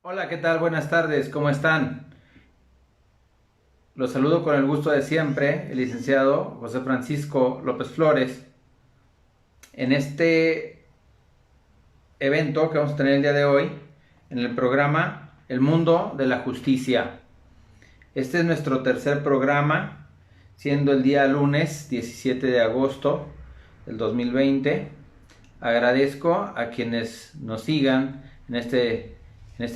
Hola, ¿qué tal? Buenas tardes, ¿cómo están? Los saludo con el gusto de siempre, el licenciado José Francisco López Flores, en este evento que vamos a tener el día de hoy, en el programa El Mundo de la Justicia. Este es nuestro tercer programa, siendo el día lunes 17 de agosto del 2020. Agradezco a quienes nos sigan en este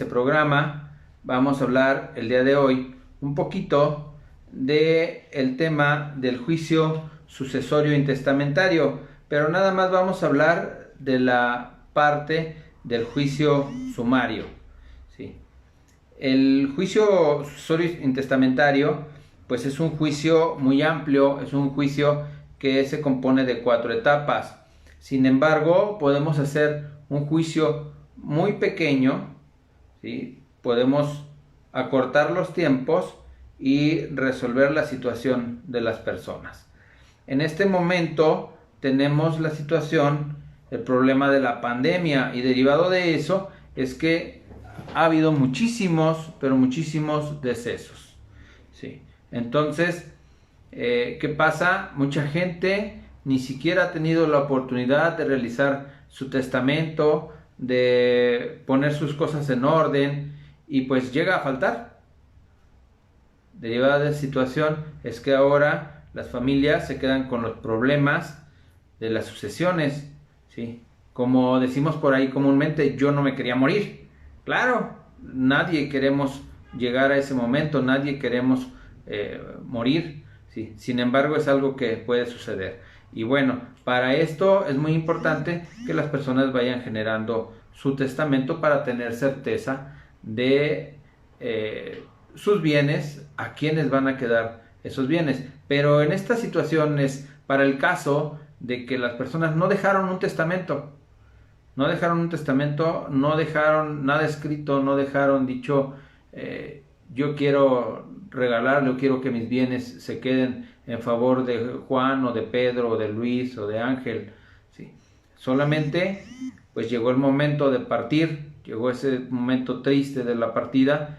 programa. Vamos a hablar el día de hoy un poquito del tema del juicio sucesorio intestamentario, pero nada más vamos a hablar de la parte del juicio sumario. ¿Sí? El juicio sucesorio intestamentario pues es un juicio muy amplio, es un juicio que se compone de 4 etapas. Sin embargo, podemos hacer un juicio muy pequeño, ¿sí? Podemos acortar los tiempos y resolver la situación de las personas. En este momento tenemos la situación, el problema de la pandemia, y derivado de eso es que ha habido muchísimos, pero muchísimos decesos. ¿Sí? Entonces, ¿qué pasa? Mucha gente ni siquiera ha tenido la oportunidad de realizar su testamento, de poner sus cosas en orden, y pues llega a faltar. Derivada de la situación es que ahora las familias se quedan con los problemas de las sucesiones, ¿sí? Como decimos por ahí comúnmente, yo no me quería morir. Claro, nadie queremos llegar a ese momento, nadie queremos morir, ¿sí? Sin embargo, es algo que puede suceder. Y bueno, para esto es muy importante que las personas vayan generando su testamento para tener certeza de sus bienes, a quienes van a quedar esos bienes. Pero en estas situaciones, para el caso de que las personas no dejaron un testamento, no dejaron nada escrito, no dejaron dicho, yo quiero regalarle o quiero que mis bienes se queden en favor de Juan o de Pedro o de Luis o de Ángel, ¿sí? Solamente pues llegó el momento de partir, llegó ese momento triste de la partida,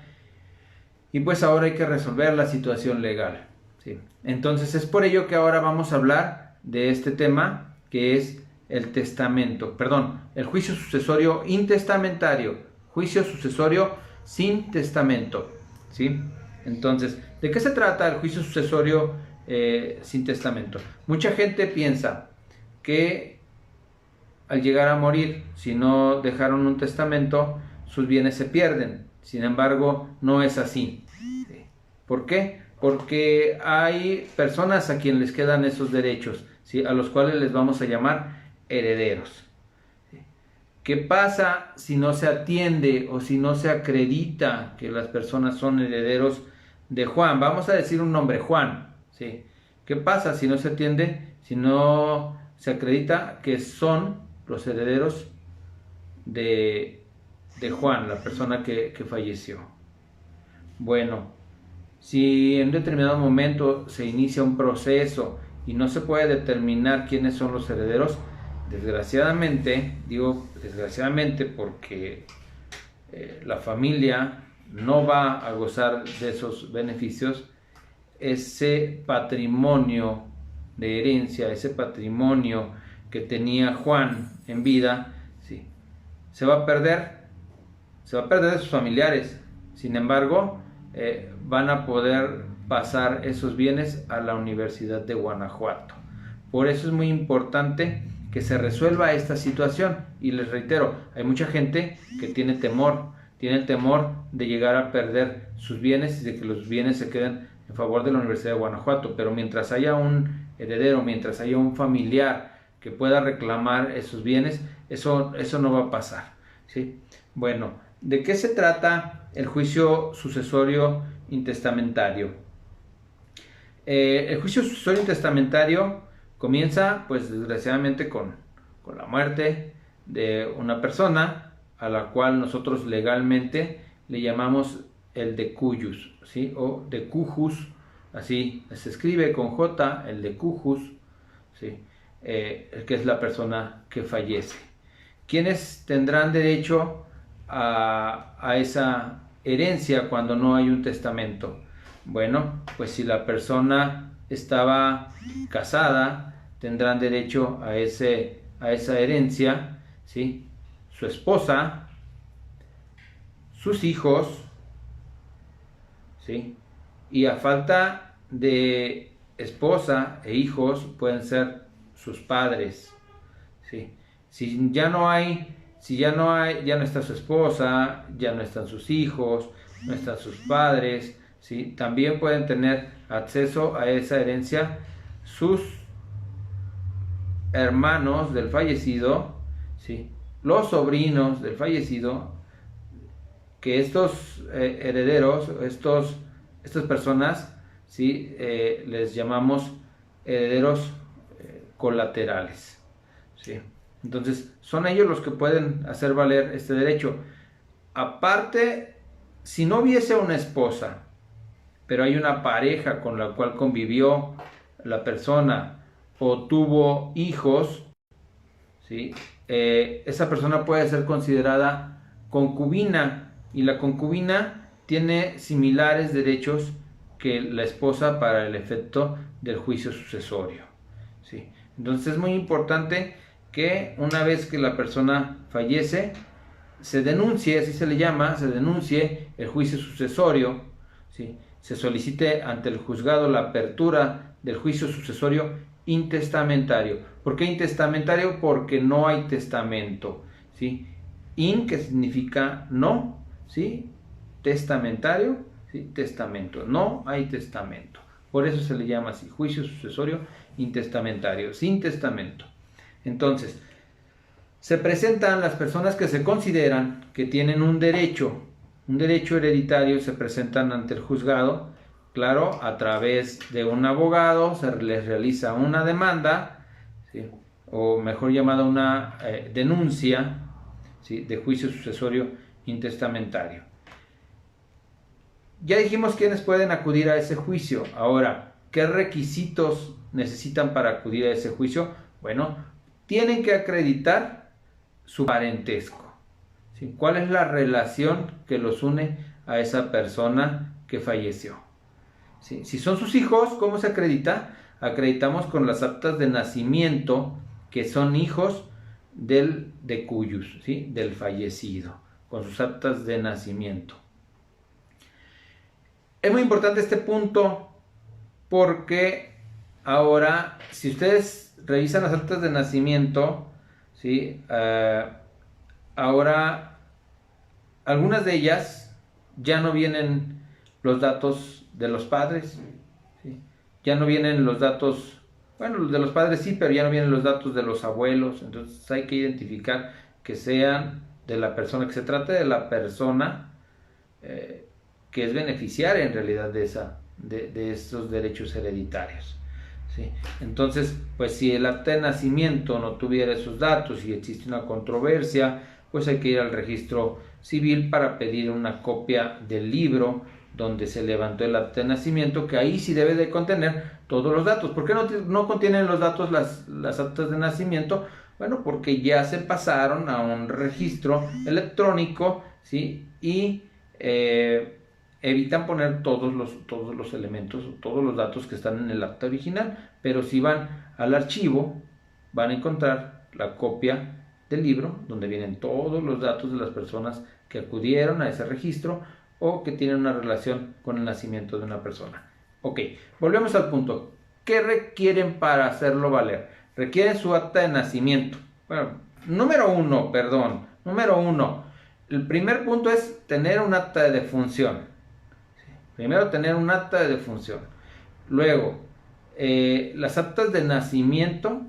y pues ahora hay que resolver la situación legal, ¿sí? Entonces es por ello que ahora vamos a hablar de este tema, que es el testamento, perdón, el juicio sucesorio intestamentario, juicio sucesorio sin testamento, ¿sí? Entonces, ¿de qué se trata el juicio sucesorio sin testamento? Mucha gente piensa que al llegar a morir, si no dejaron un testamento, sus bienes se pierden. Sin embargo, no es así. ¿Por qué? Porque hay personas a quienes les quedan esos derechos, ¿sí? A los cuales les vamos a llamar herederos. ¿Qué pasa si no se atiende o si no se acredita que las personas son herederos de Juan? Vamos a decir un nombre, Juan, ¿sí? ¿Qué pasa si no se atiende, si no se acredita que son los herederos de Juan, la persona que falleció? Bueno, si en un determinado momento se inicia un proceso y no se puede determinar quiénes son los herederos, desgraciadamente, digo desgraciadamente porque la familia no va a gozar de esos beneficios, ese patrimonio de herencia, ese patrimonio que tenía Juan en vida, ¿sí? se va a perder de sus familiares. Sin embargo, van a poder pasar esos bienes a la Universidad de Guanajuato. Por eso es muy importante que se resuelva esta situación. Y les reitero, hay mucha gente que tiene el temor de llegar a perder sus bienes y de que los bienes se queden en favor de la Universidad de Guanajuato. Pero mientras haya un heredero, mientras haya un familiar que pueda reclamar esos bienes, eso no va a pasar, ¿sí? Bueno, ¿de qué se trata el juicio sucesorio intestamentario? El juicio sucesorio intestamentario comienza, pues desgraciadamente, con la muerte de una persona a la cual nosotros legalmente le llamamos el decujus, ¿sí? O decujus, así se escribe con J, el decujus, ¿sí? Que es la persona que fallece. ¿Quiénes tendrán derecho a esa herencia cuando no hay un testamento? Bueno, pues si la persona estaba casada, tendrán derecho a esa herencia, ¿sí? Su esposa, sus hijos, ¿sí? Y a falta de esposa e hijos pueden ser sus padres, ¿sí? Ya no está su esposa, ya no están sus hijos, no están sus padres, ¿sí? También pueden tener acceso a esa herencia sus hermanos del fallecido, ¿sí? Los sobrinos del fallecido, que estos herederos, estas personas, ¿sí? Les llamamos herederos colaterales, ¿sí? Entonces, son ellos los que pueden hacer valer este derecho. Aparte, si no hubiese una esposa, pero hay una pareja con la cual convivió la persona o tuvo hijos, ¿sí? Esa persona puede ser considerada concubina, y la concubina tiene similares derechos que la esposa para el efecto del juicio sucesorio, ¿sí? Entonces es muy importante que una vez que la persona fallece, se denuncie, así se le llama, se denuncie el juicio sucesorio, ¿sí? Se solicite ante el juzgado la apertura del juicio sucesorio intestamentario. ¿Por qué intestamentario? Porque no hay testamento, ¿sí? In, que significa no, ¿sí? Testamentario, ¿sí? Testamento. No hay testamento. Por eso se le llama así, juicio sucesorio intestamentario, sin testamento. Entonces, se presentan las personas que se consideran que tienen un derecho hereditario, se presentan ante el juzgado, claro, a través de un abogado, se les realiza una demanda, ¿sí? O mejor llamada una denuncia, ¿sí? De juicio sucesorio intestamentario. Ya dijimos quiénes pueden acudir a ese juicio. Ahora, ¿qué requisitos necesitan para acudir a ese juicio? Bueno, tienen que acreditar su parentesco, ¿sí? ¿Cuál es la relación que los une a esa persona que falleció? ¿Sí? Si son sus hijos, ¿cómo se acredita? Acreditamos con las actas de nacimiento, que son hijos del decuyus, ¿sí? Del fallecido, con sus actas de nacimiento. Es muy importante este punto porque ahora, si ustedes revisan las actas de nacimiento, ¿sí? Ahora, algunas de ellas ya no vienen los datos de los padres, ¿sí? Ya no vienen los datos, bueno, los de los padres sí, pero ya no vienen los datos de los abuelos. Entonces hay que identificar que sean de la persona, que se trate de la persona que es beneficiaria en realidad de estos derechos hereditarios, ¿sí? Entonces, pues si el acta de nacimiento no tuviera esos datos y existe una controversia, pues hay que ir al registro civil para pedir una copia del libro donde se levantó el acta de nacimiento, que ahí sí debe de contener todos los datos. ¿Por qué no contienen los datos las actas de nacimiento? Bueno, porque ya se pasaron a un registro electrónico, ¿sí? Y evitan poner todos los elementos, todos los datos que están en el acta original, pero si van al archivo, van a encontrar la copia del libro, donde vienen todos los datos de las personas que acudieron a ese registro o que tienen una relación con el nacimiento de una persona. Ok, volvemos al punto. ¿Qué requieren para hacerlo valer? Requieren su acta de nacimiento. Bueno, número uno. El primer punto es tener un acta de defunción. Primero, tener un acta de defunción. Luego, las actas de nacimiento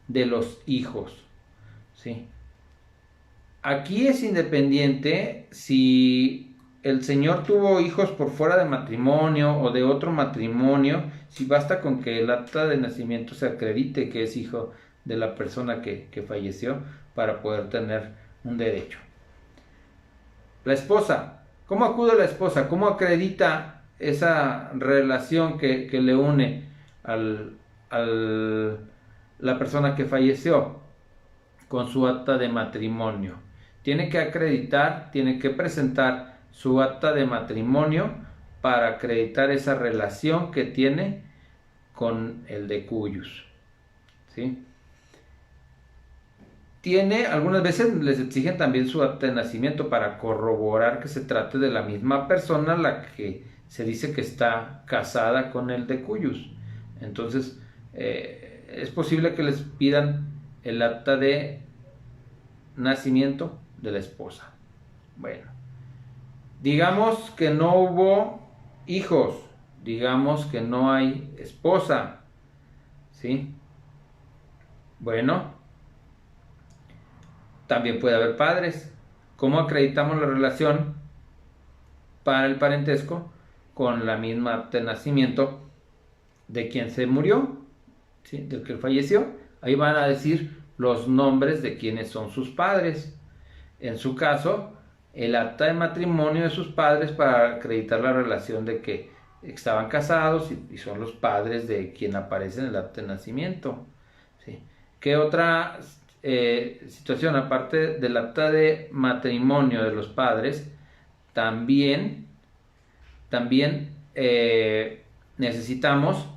de los hijos, ¿sí? Aquí es independiente si el señor tuvo hijos por fuera de matrimonio o de otro matrimonio, si basta con que el acta de nacimiento se acredite que es hijo de la persona que falleció para poder tener un derecho. La esposa, ¿cómo acude la esposa? ¿Cómo acredita esa relación que le une la persona que falleció? Con su acta de matrimonio. tiene que acreditar, tiene que presentar su acta de matrimonio para acreditar esa relación que tiene con el de cuyos, ¿sí? Algunas veces les exigen también su acta de nacimiento para corroborar que se trate de la misma persona la que se dice que está casada con el de cuyos. Entonces, es posible que les pidan el acta de nacimiento de la esposa. Bueno, digamos que no hubo hijos, digamos que no hay esposa, ¿sí? Bueno, también puede haber padres. ¿Cómo acreditamos la relación para el parentesco? Con la misma acta de nacimiento de quien se murió, ¿sí? Del que falleció. Ahí van a decir los nombres de quienes son sus padres. En su caso, el acta de matrimonio de sus padres para acreditar la relación de que estaban casados y son los padres de quien aparece en el acta de nacimiento, ¿sí? ¿Qué otra situación aparte del acta de matrimonio de los padres? También necesitamos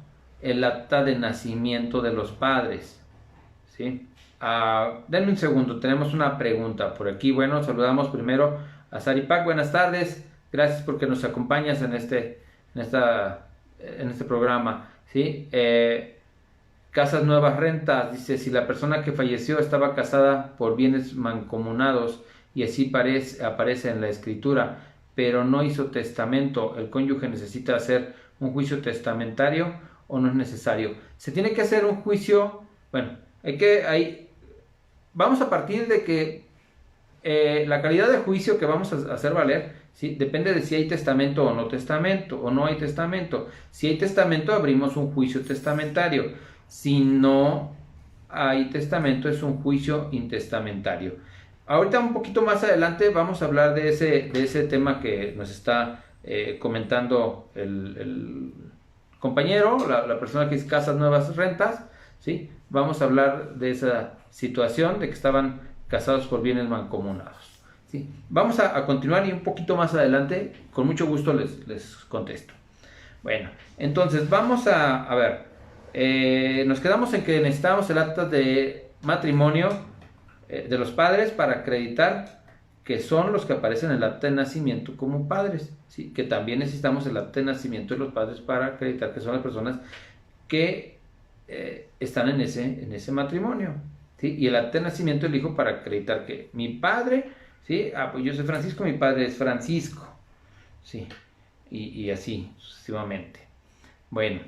el acta de nacimiento de los padres, ¿sí? Denme un segundo, tenemos una pregunta por aquí. Bueno, saludamos primero a Saripac. Buenas tardes, gracias porque nos acompañas en este programa, ¿sí? Casas Nuevas Rentas dice: si la persona que falleció estaba casada por bienes mancomunados y así aparece en la escritura, pero no hizo testamento, ¿el cónyuge necesita hacer un juicio testamentario o no es necesario? Se tiene que hacer un juicio. Bueno, vamos a partir de que la calidad de juicio que vamos a hacer valer, ¿sí? Depende de si hay testamento o no hay testamento. Si hay testamento, abrimos un juicio testamentario. Si no hay testamento, es un juicio intestamentario. Ahorita un poquito más adelante vamos a hablar de ese tema que nos está comentando el compañero, la persona que es Casas Nuevas Rentas, ¿sí? Vamos a hablar de esa situación de que estaban casados por bienes mancomunados, ¿sí? Vamos a continuar y un poquito más adelante, con mucho gusto les contesto. Bueno, entonces vamos a ver. Nos quedamos en que necesitamos el acta de matrimonio de los padres para acreditar que son los que aparecen en el acta de nacimiento como padres, ¿sí? Que también necesitamos el acta de nacimiento de los padres para acreditar que son las personas que están en ese matrimonio, ¿sí? Y el acta de nacimiento del hijo para acreditar que mi padre, ¿sí? Pues yo soy Francisco, mi padre es Francisco, ¿sí? Y así sucesivamente. Bueno,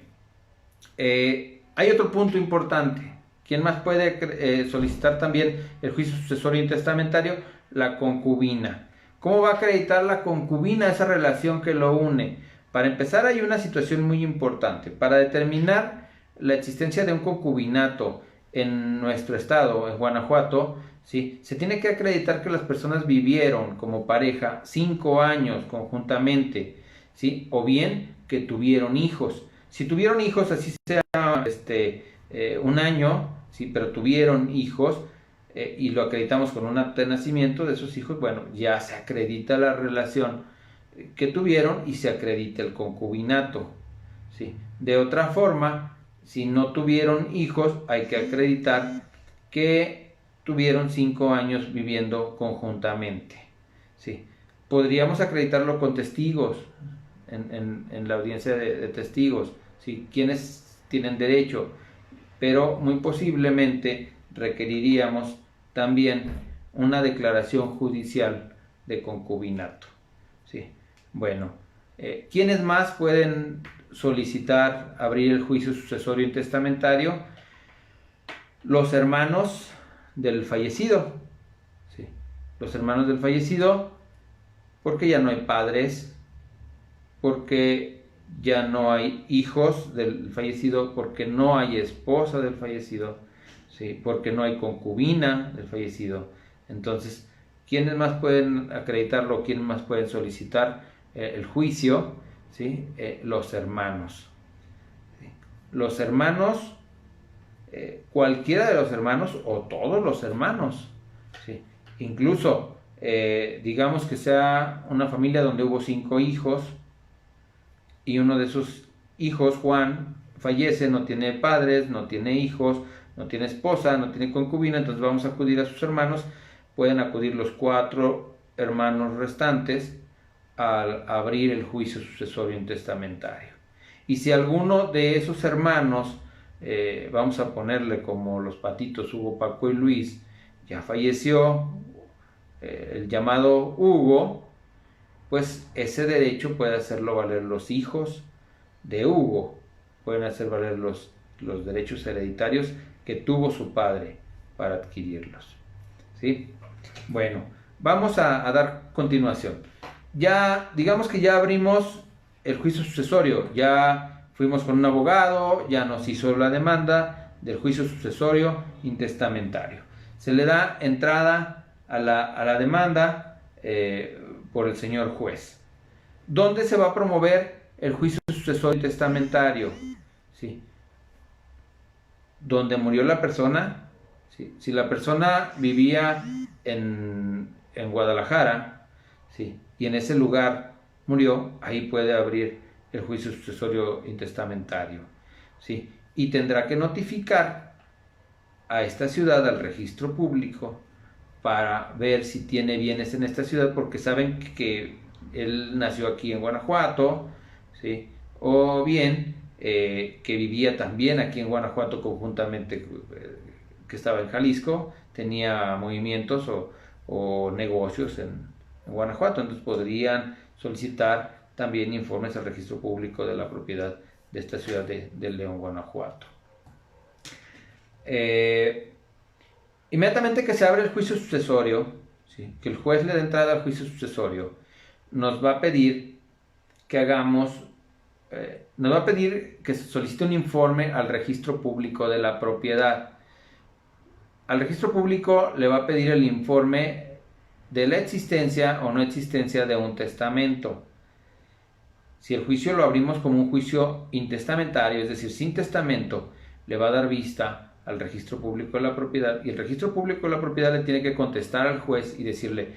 hay otro punto importante. ¿Quién más puede solicitar también el juicio sucesorio intestamentario? La concubina. ¿Cómo va a acreditar la concubina esa relación que lo une? Para empezar, hay una situación muy importante. Para determinar la existencia de un concubinato en nuestro estado, en Guanajuato, ¿sí? Se tiene que acreditar que las personas vivieron como pareja 5 años conjuntamente, ¿sí? O bien que tuvieron hijos. Si tuvieron hijos, así sea un año, ¿sí? Pero tuvieron hijos y lo acreditamos con un acta de nacimiento de esos hijos, bueno, ya se acredita la relación que tuvieron y se acredita el concubinato, ¿sí? De otra forma, si no tuvieron hijos, hay que acreditar que tuvieron 5 años viviendo conjuntamente, ¿sí? Podríamos acreditarlo con testigos en la audiencia de testigos, ¿sí? Quienes tienen derecho, pero muy posiblemente requeriríamos también una declaración judicial de concubinato, ¿sí? Bueno, ¿quiénes más pueden solicitar abrir el juicio sucesorio intestamentario? Los hermanos del fallecido, ¿sí? Los hermanos del fallecido, porque ya no hay padres, porque ya no hay hijos del fallecido, porque no hay esposa del fallecido, ¿sí? Porque no hay concubina del fallecido. Entonces, ¿quiénes más pueden acreditarlo? ¿Quiénes más pueden solicitar el juicio? ¿Sí? Los hermanos, ¿sí? Los hermanos, cualquiera de los hermanos o todos los hermanos, ¿sí? Incluso digamos que sea una familia donde hubo 5 hijos y uno de esos hijos, Juan, fallece, no tiene padres, no tiene hijos, no tiene esposa, no tiene concubina, entonces vamos a acudir a sus hermanos. Pueden acudir los 4 hermanos restantes al abrir el juicio sucesorio intestamentario. Y si alguno de esos hermanos, vamos a ponerle como los patitos Hugo, Paco y Luis, ya falleció, el llamado Hugo, pues ese derecho puede hacerlo valer los hijos de Hugo, pueden hacer valer los derechos hereditarios que tuvo su padre para adquirirlos. ¿Sí? Bueno, vamos a dar continuación. Ya, digamos que ya abrimos el juicio sucesorio, ya fuimos con un abogado, ya nos hizo la demanda del juicio sucesorio intestamentario. Se le da entrada a la demanda por el señor juez. ¿Dónde se va a promover el juicio sucesorio testamentario? ¿Sí? Donde murió la persona. ¿Sí? Si la persona vivía en Guadalajara, ¿sí?, y en ese lugar murió, ahí puede abrir el juicio sucesorio intestamentario. ¿Sí? Y tendrá que notificar a esta ciudad, al registro público, para ver si tiene bienes en esta ciudad, porque saben que él nació aquí en Guanajuato, ¿sí?, o bien que vivía también aquí en Guanajuato conjuntamente, que estaba en Jalisco, tenía movimientos o negocios en Guanajuato, entonces podrían solicitar también informes al registro público de la propiedad de esta ciudad de León, Guanajuato. Inmediatamente que se abre el juicio sucesorio, ¿sí?, que el juez le dé entrada al juicio sucesorio, nos va a pedir que se solicite un informe al registro público de la propiedad. Al registro público le va a pedir el informe de la existencia o no existencia de un testamento. Si el juicio lo abrimos como un juicio intestamentario, es decir, sin testamento, le va a dar vista al registro público de la propiedad, y el registro público de la propiedad le tiene que contestar al juez y decirle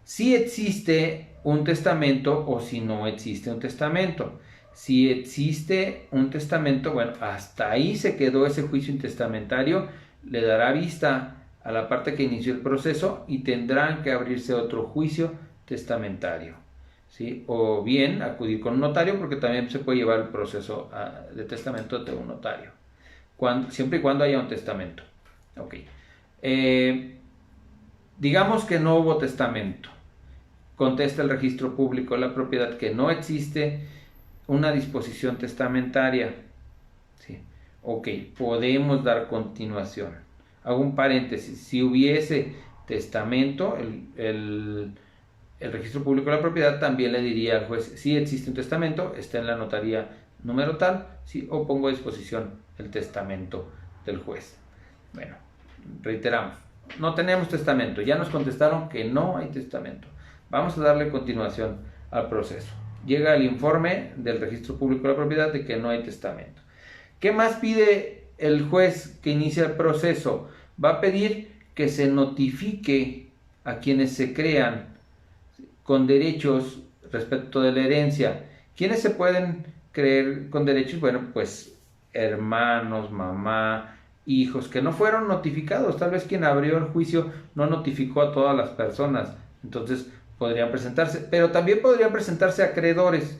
si existe un testamento o si no existe un testamento. Si existe un testamento, bueno, hasta ahí se quedó ese juicio intestamentario, le dará vista a la parte que inició el proceso y tendrán que abrirse otro juicio testamentario, ¿sí? O bien acudir con un notario, porque también se puede llevar el proceso de testamento de un notario, siempre y cuando haya un testamento. Okay. Digamos que no hubo testamento. Contesta el registro público de la propiedad que no existe una disposición testamentaria. ¿Sí? Ok, podemos dar continuación. Hago un paréntesis. Si hubiese testamento, el registro público de la propiedad también le diría al juez: si existe un testamento, está en la notaría número tal, ¿sí?, o pongo a disposición el testamento del juez. Bueno, reiteramos, no tenemos testamento, ya nos contestaron que no hay testamento. Vamos a darle continuación al proceso. Llega el informe del registro público de la propiedad de que no hay testamento. ¿Qué más pide el juez que inicia el proceso? Va a pedir que se notifique a quienes se crean con derechos respecto de la herencia. ¿Quiénes se pueden creer con derechos? Bueno, pues hermanos, mamá, hijos que no fueron notificados. Tal vez quien abrió el juicio no notificó a todas las personas, entonces podrían presentarse, pero también podrían presentarse acreedores.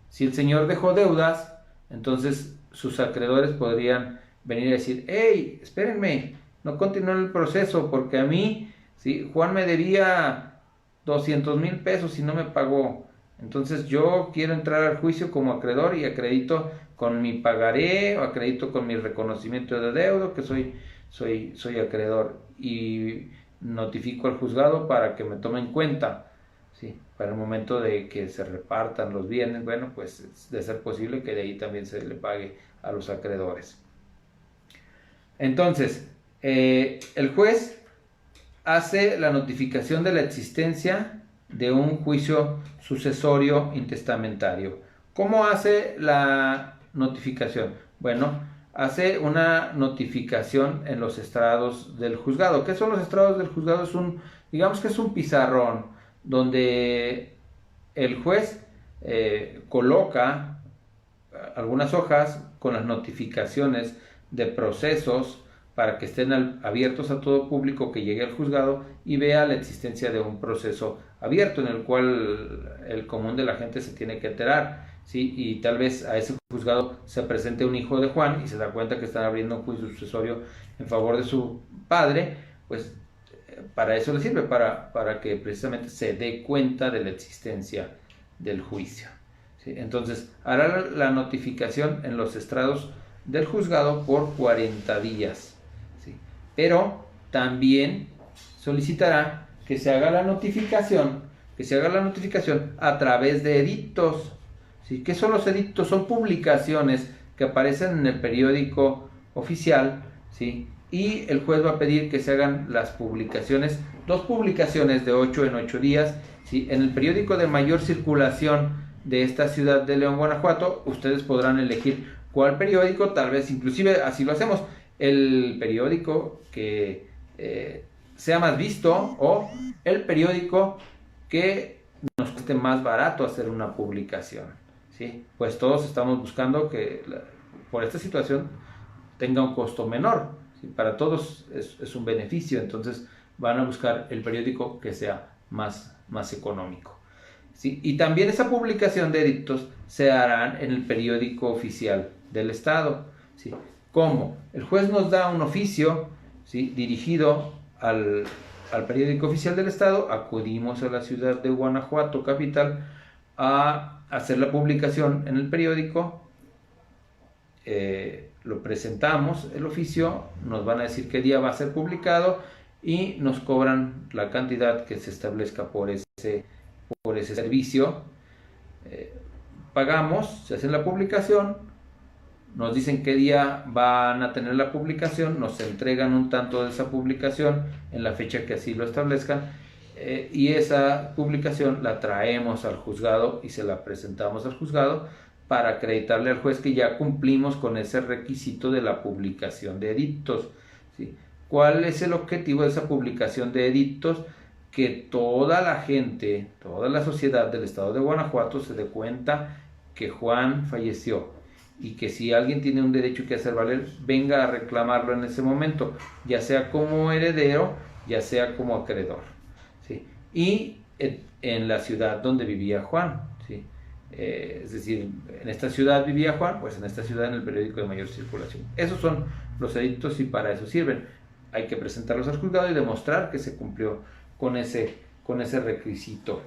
Si el señor dejó deudas, entonces sus acreedores podrían venir a decir: hey, espérenme, no continúen el proceso, porque a mí, ¿sí?, Juan me debía 200,000 pesos y no me pagó. Entonces yo quiero entrar al juicio como acreedor y acredito con mi pagaré o acredito con mi reconocimiento de deuda que soy acreedor, y notifico al juzgado para que me tome en cuenta, ¿sí?, para el momento de que se repartan los bienes. Bueno, pues de ser posible que de ahí también se le pague a los acreedores. Entonces, el juez hace la notificación de la existencia de un juicio sucesorio intestamentario. ¿Cómo hace la notificación? Bueno, hace una notificación en los estrados del juzgado. ¿Qué son los estrados del juzgado? Digamos que es un pizarrón donde el juez coloca algunas hojas con las notificaciones de procesos para que estén abiertos a todo público que llegue al juzgado y vea la existencia de un proceso abierto en el cual el común de la gente se tiene que enterar, ¿sí? Y tal vez a ese juzgado se presente un hijo de Juan y se da cuenta que están abriendo un juicio sucesorio en favor de su padre, pues para eso le sirve, para que precisamente se dé cuenta de la existencia del juicio, ¿sí? Entonces hará la notificación en los estrados del juzgado por 40 días, ¿sí? Pero también solicitará que se haga la notificación a través de edictos, ¿sí? ¿Qué son los edictos? Son publicaciones que aparecen en el periódico oficial, ¿sí? Y el juez va a pedir que se hagan las publicaciones, 2 publicaciones de 8 en 8 días, ¿sí? En el periódico de mayor circulación de esta ciudad de León, Guanajuato. Ustedes podrán elegir cuál periódico, tal vez inclusive así lo hacemos, el periódico que sea más visto o el periódico que nos cueste más barato hacer una publicación, ¿sí? Pues todos estamos buscando que por esta situación tenga un costo menor, ¿sí? Para todos es un beneficio, entonces van a buscar el periódico que sea más económico, ¿sí? Y también esa publicación de edictos se harán en el periódico oficial del Estado, ¿sí? ¿Cómo? El juez nos da un oficio, ¿sí?, dirigido al periódico oficial del Estado. Acudimos a la ciudad de Guanajuato, capital, a hacer la publicación en el periódico. Lo presentamos, el oficio, nos van a decir qué día va a ser publicado y nos cobran la cantidad que se establezca por ese servicio. Pagamos, se hace la publicación, nos dicen qué día van a tener la publicación, nos entregan un tanto de esa publicación en la fecha que así lo establezcan, y esa publicación la traemos al juzgado y se la presentamos al juzgado para acreditarle al juez que ya cumplimos con ese requisito de la publicación de edictos, ¿sí? ¿Cuál es el objetivo de esa publicación de edictos? Que toda la gente, toda la sociedad del estado de Guanajuato se dé cuenta que Juan falleció y que si alguien tiene un derecho que hacer valer, venga a reclamarlo en ese momento, ya sea como heredero, ya sea como acreedor, ¿sí? Y en la ciudad donde vivía Juan, ¿sí? Es decir, en esta ciudad vivía Juan, pues en esta ciudad, en el periódico de mayor circulación. Esos son los edictos y para eso sirven. Hay que presentarlos al juzgado y demostrar que se cumplió con ese requisito.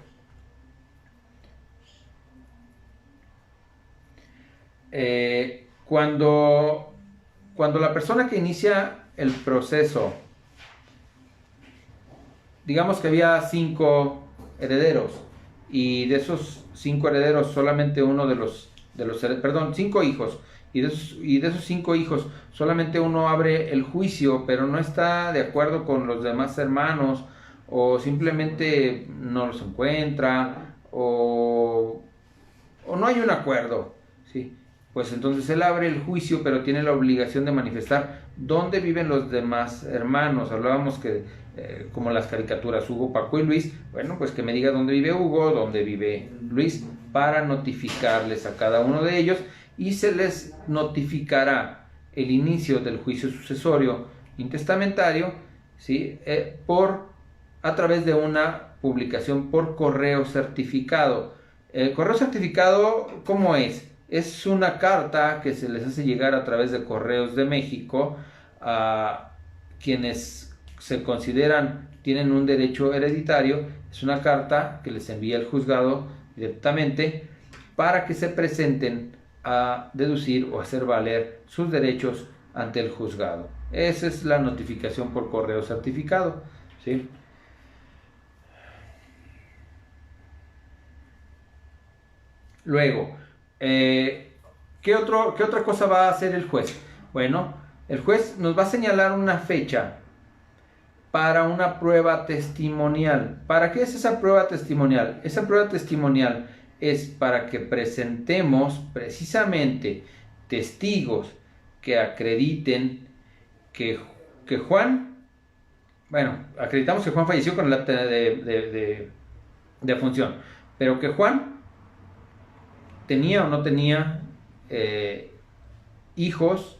Cuando la persona que inicia el proceso, digamos que había 5 herederos y de esos 5 herederos solamente uno de los 5 hijos, y de esos 5 hijos solamente uno abre el juicio pero no está de acuerdo con los demás hermanos, o simplemente no los encuentra, o no hay un acuerdo, ¿sí? Pues entonces él abre el juicio, pero tiene la obligación de manifestar dónde viven los demás hermanos. Hablábamos que, como las caricaturas, Hugo, Paco y Luis, bueno, pues que me diga dónde vive Hugo, dónde vive Luis, para notificarles a cada uno de ellos, y se les notificará el inicio del juicio sucesorio intestamentario, ¿sí? A través de una publicación por correo certificado. El correo certificado, ¿cómo es? Es una carta que se les hace llegar a través de Correos de México a quienes se consideran tienen un derecho hereditario. Es una carta que les envía el juzgado directamente para que se presenten a deducir o hacer valer sus derechos ante el juzgado. Esa es la notificación por correo certificado, ¿sí? Luego, ¿qué otra cosa va a hacer el juez? Bueno, el juez nos va a señalar una fecha para una prueba testimonial. ¿Para qué es esa prueba testimonial? Esa prueba testimonial es para que presentemos precisamente testigos que acrediten que Juan, bueno, acreditamos que Juan falleció con el acta de función, pero que Juan tenía o no tenía hijos,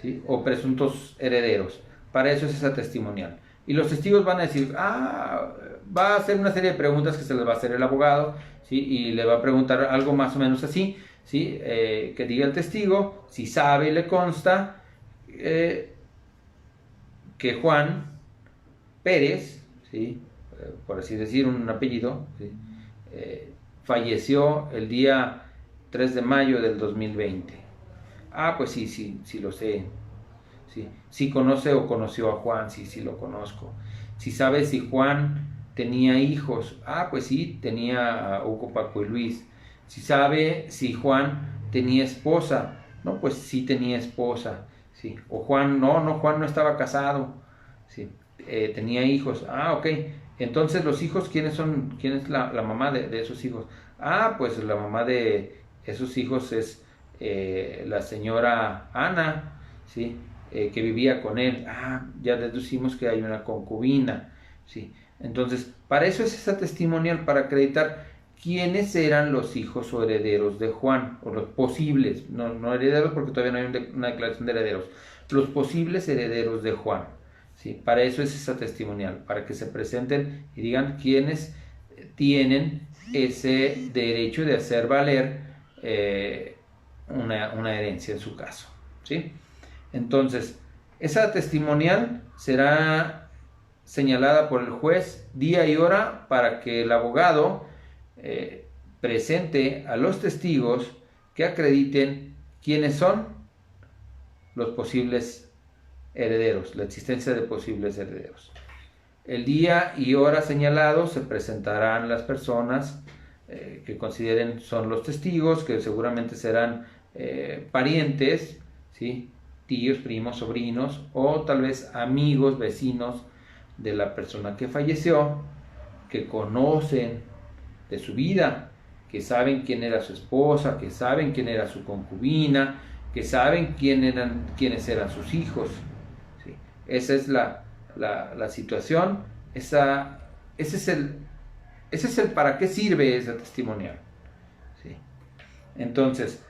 ¿sí?, o presuntos herederos. Para eso es esa testimonial. Y los testigos van a decir, va a hacer una serie de preguntas que se les va a hacer el abogado, ¿sí?, y le va a preguntar algo más o menos así, ¿sí?, que diga el testigo, si sabe y le consta que Juan Pérez, ¿sí?, por así decir un apellido, ¿sí?, falleció el día 3 de mayo del 2020. Pues sí lo sé. Sí conoce o conoció a Juan, sí lo conozco. Si sabe si Juan tenía hijos, pues sí, tenía a Hugo, Paco y Luis. Si sabe si Juan tenía esposa, no, pues sí tenía esposa. Sí. O Juan Juan no estaba casado, sí, tenía hijos. Ok. Entonces los hijos, ¿quiénes son? ¿Quién es la mamá de esos hijos? Pues la mamá de esos hijos es la señora Ana, ¿sí?, que vivía con él. Ya deducimos que hay una concubina, ¿sí? Entonces, para eso es esa testimonial, para acreditar quiénes eran los hijos o herederos de Juan, o los posibles, no herederos porque todavía no hay una declaración de herederos, los posibles herederos de Juan, ¿sí? Para eso es esa testimonial, para que se presenten y digan quiénes tienen ese derecho de hacer valer una herencia en su caso, ¿sí? Entonces, esa testimonial será señalada por el juez día y hora para que el abogado presente a los testigos que acrediten quiénes son los posibles herederos, la existencia de posibles herederos. El día y hora señalado se presentarán las personas que consideren son los testigos, que seguramente serán parientes, ¿sí?, tíos, primos, sobrinos, o tal vez amigos, vecinos de la persona que falleció, que conocen de su vida, que saben quién era su esposa, que saben quién era su concubina, que saben quiénes eran sus hijos, ¿sí? Esa es la situación, ese es el para qué sirve esa testimonial, ¿sí? Entonces,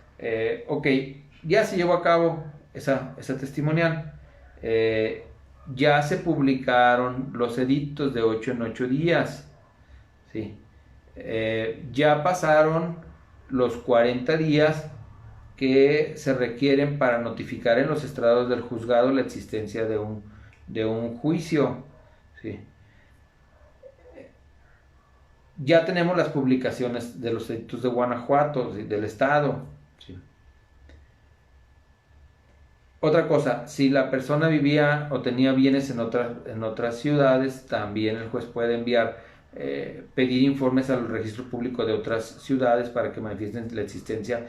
ya se llevó a cabo esa testimonial, ya se publicaron los edictos de 8 en 8 días, ¿sí? Ya pasaron los 40 días que se requieren para notificar en los estrados del juzgado la existencia de un juicio, ¿sí? Ya tenemos las publicaciones de los edictos de Guanajuato, ¿sí?, del estado, ¿sí? Otra cosa, si la persona vivía o tenía bienes en otras ciudades, también el juez puede enviar, pedir informes al registro público de otras ciudades para que manifiesten la existencia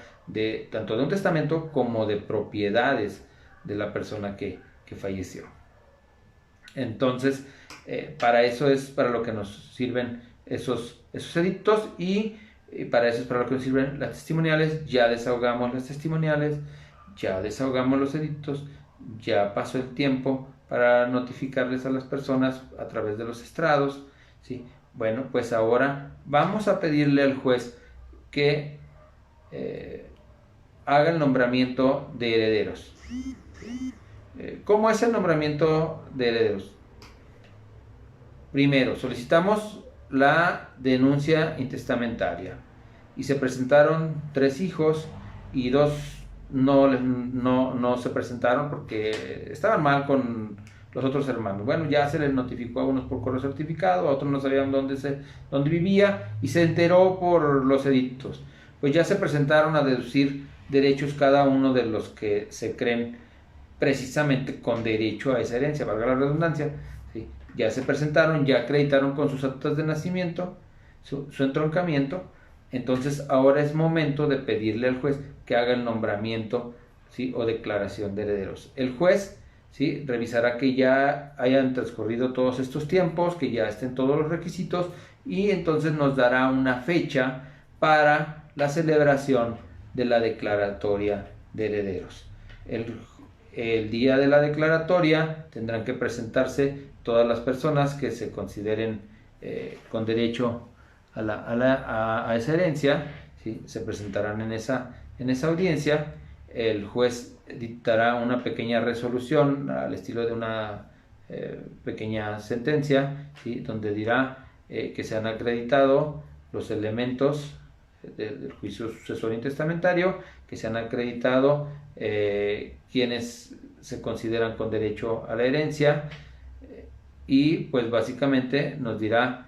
tanto de un testamento como de propiedades de la persona que falleció. Entonces, para eso es para lo que nos sirven esos edictos, y para eso es para lo que nos sirven las testimoniales. Ya desahogamos las testimoniales, ya desahogamos los edictos, ya pasó el tiempo para notificarles a las personas a través de los estrados, ¿sí? Bueno, pues ahora vamos a pedirle al juez que haga el nombramiento de herederos. ¿Cómo es el nombramiento de herederos? Primero, solicitamos la denuncia intestamentaria y se presentaron 3 hijos y 2 no se presentaron porque estaban mal con los otros hermanos. Bueno, ya se les notificó a unos por correo certificado, a otros no sabían dónde vivía, y se enteró por los edictos. Pues ya se presentaron a deducir derechos cada uno de los que se creen precisamente con derecho a esa herencia, valga la redundancia, ¿sí? Ya se presentaron, ya acreditaron con sus actas de nacimiento su entroncamiento. Entonces ahora es momento de pedirle al juez que haga el nombramiento, ¿sí?, o declaración de herederos. El juez, ¿sí?, revisará que ya hayan transcurrido todos estos tiempos, que ya estén todos los requisitos, y entonces nos dará una fecha para la celebración de la declaratoria de herederos. el día de la declaratoria tendrán que presentarse todas las personas que se consideren con derecho a esa herencia, ¿sí? Se presentarán en esa audiencia. El juez dictará una pequeña resolución al estilo de una pequeña sentencia, ¿sí? Donde dirá que se han acreditado los elementos del juicio sucesorio intestamentario, que se han acreditado quienes se consideran con derecho a la herencia, y pues básicamente nos dirá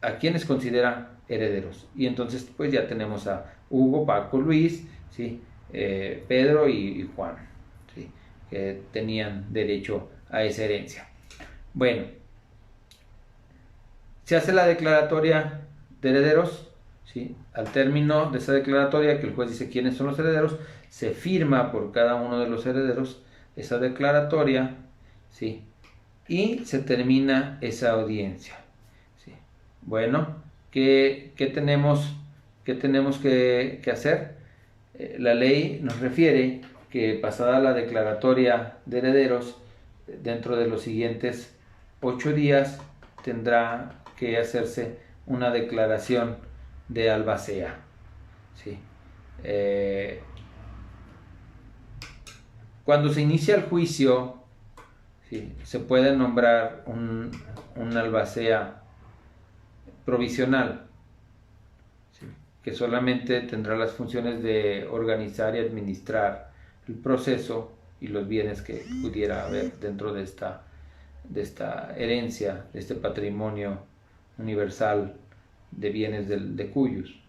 a quienes considera herederos. Y entonces pues ya tenemos a Hugo, Paco, Luis, ¿sí? Pedro y Juan, ¿sí? Que tenían derecho a esa herencia. Bueno, se hace la declaratoria de herederos, ¿sí? Al término de esa declaratoria, que el juez dice quiénes son los herederos, se firma por cada uno de los herederos esa declaratoria, ¿sí? Y se termina esa audiencia, ¿sí? Bueno, ¿qué tenemos que hacer? La ley nos refiere que pasada la declaratoria de herederos, dentro de los siguientes 8 días tendrá que hacerse una declaración de albacea, ¿sí? Cuando se inicia el juicio, ¿sí? Se puede nombrar un albacea provisional, ¿sí? Que solamente tendrá las funciones de organizar y administrar el proceso y los bienes que pudiera haber dentro de esta herencia, de este patrimonio universal de bienes de cuyos.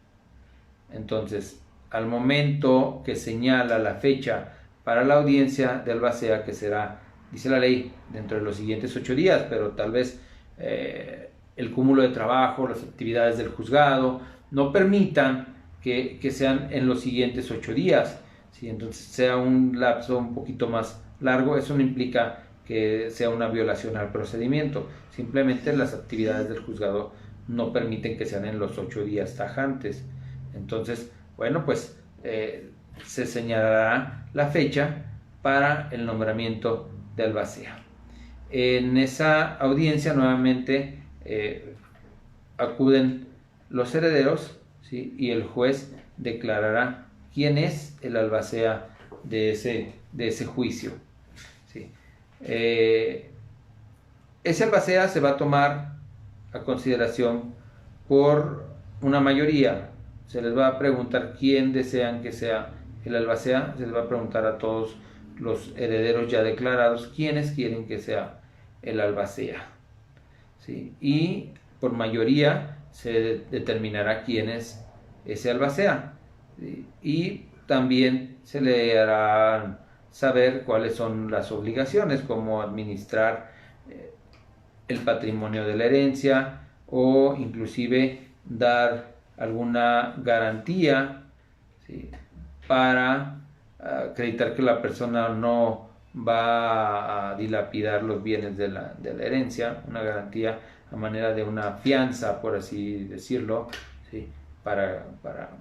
Entonces, al momento que señala la fecha para la audiencia de albacea, que será, dice la ley, dentro de los siguientes 8 días, pero tal vez el cúmulo de trabajo, las actividades del juzgado no permitan que sean en los siguientes 8 días, ¿sí? Entonces sea un lapso un poquito más largo. Eso no implica que sea una violación al procedimiento, simplemente las actividades del juzgado no permiten que sean en los 8 días tajantes. Entonces, bueno, pues se señalará la fecha para el nombramiento de albacea. En esa audiencia nuevamente acuden los herederos, ¿sí? Y el juez declarará quién es el albacea de ese juicio, ¿sí? Ese albacea se va a tomar a consideración por una mayoría. Se les va a preguntar quién desean que sea el albacea. Se les va a preguntar a todos los herederos ya declarados quiénes quieren que sea el albacea, ¿sí? Y por mayoría se determinará quién es ese albacea, ¿sí? Y también se le hará saber cuáles son las obligaciones, como administrar el patrimonio de la herencia, o inclusive dar alguna garantía, ¿sí? Para acreditar que la persona no va a dilapidar los bienes de la herencia, una garantía a manera de una fianza, por así decirlo, ¿sí? para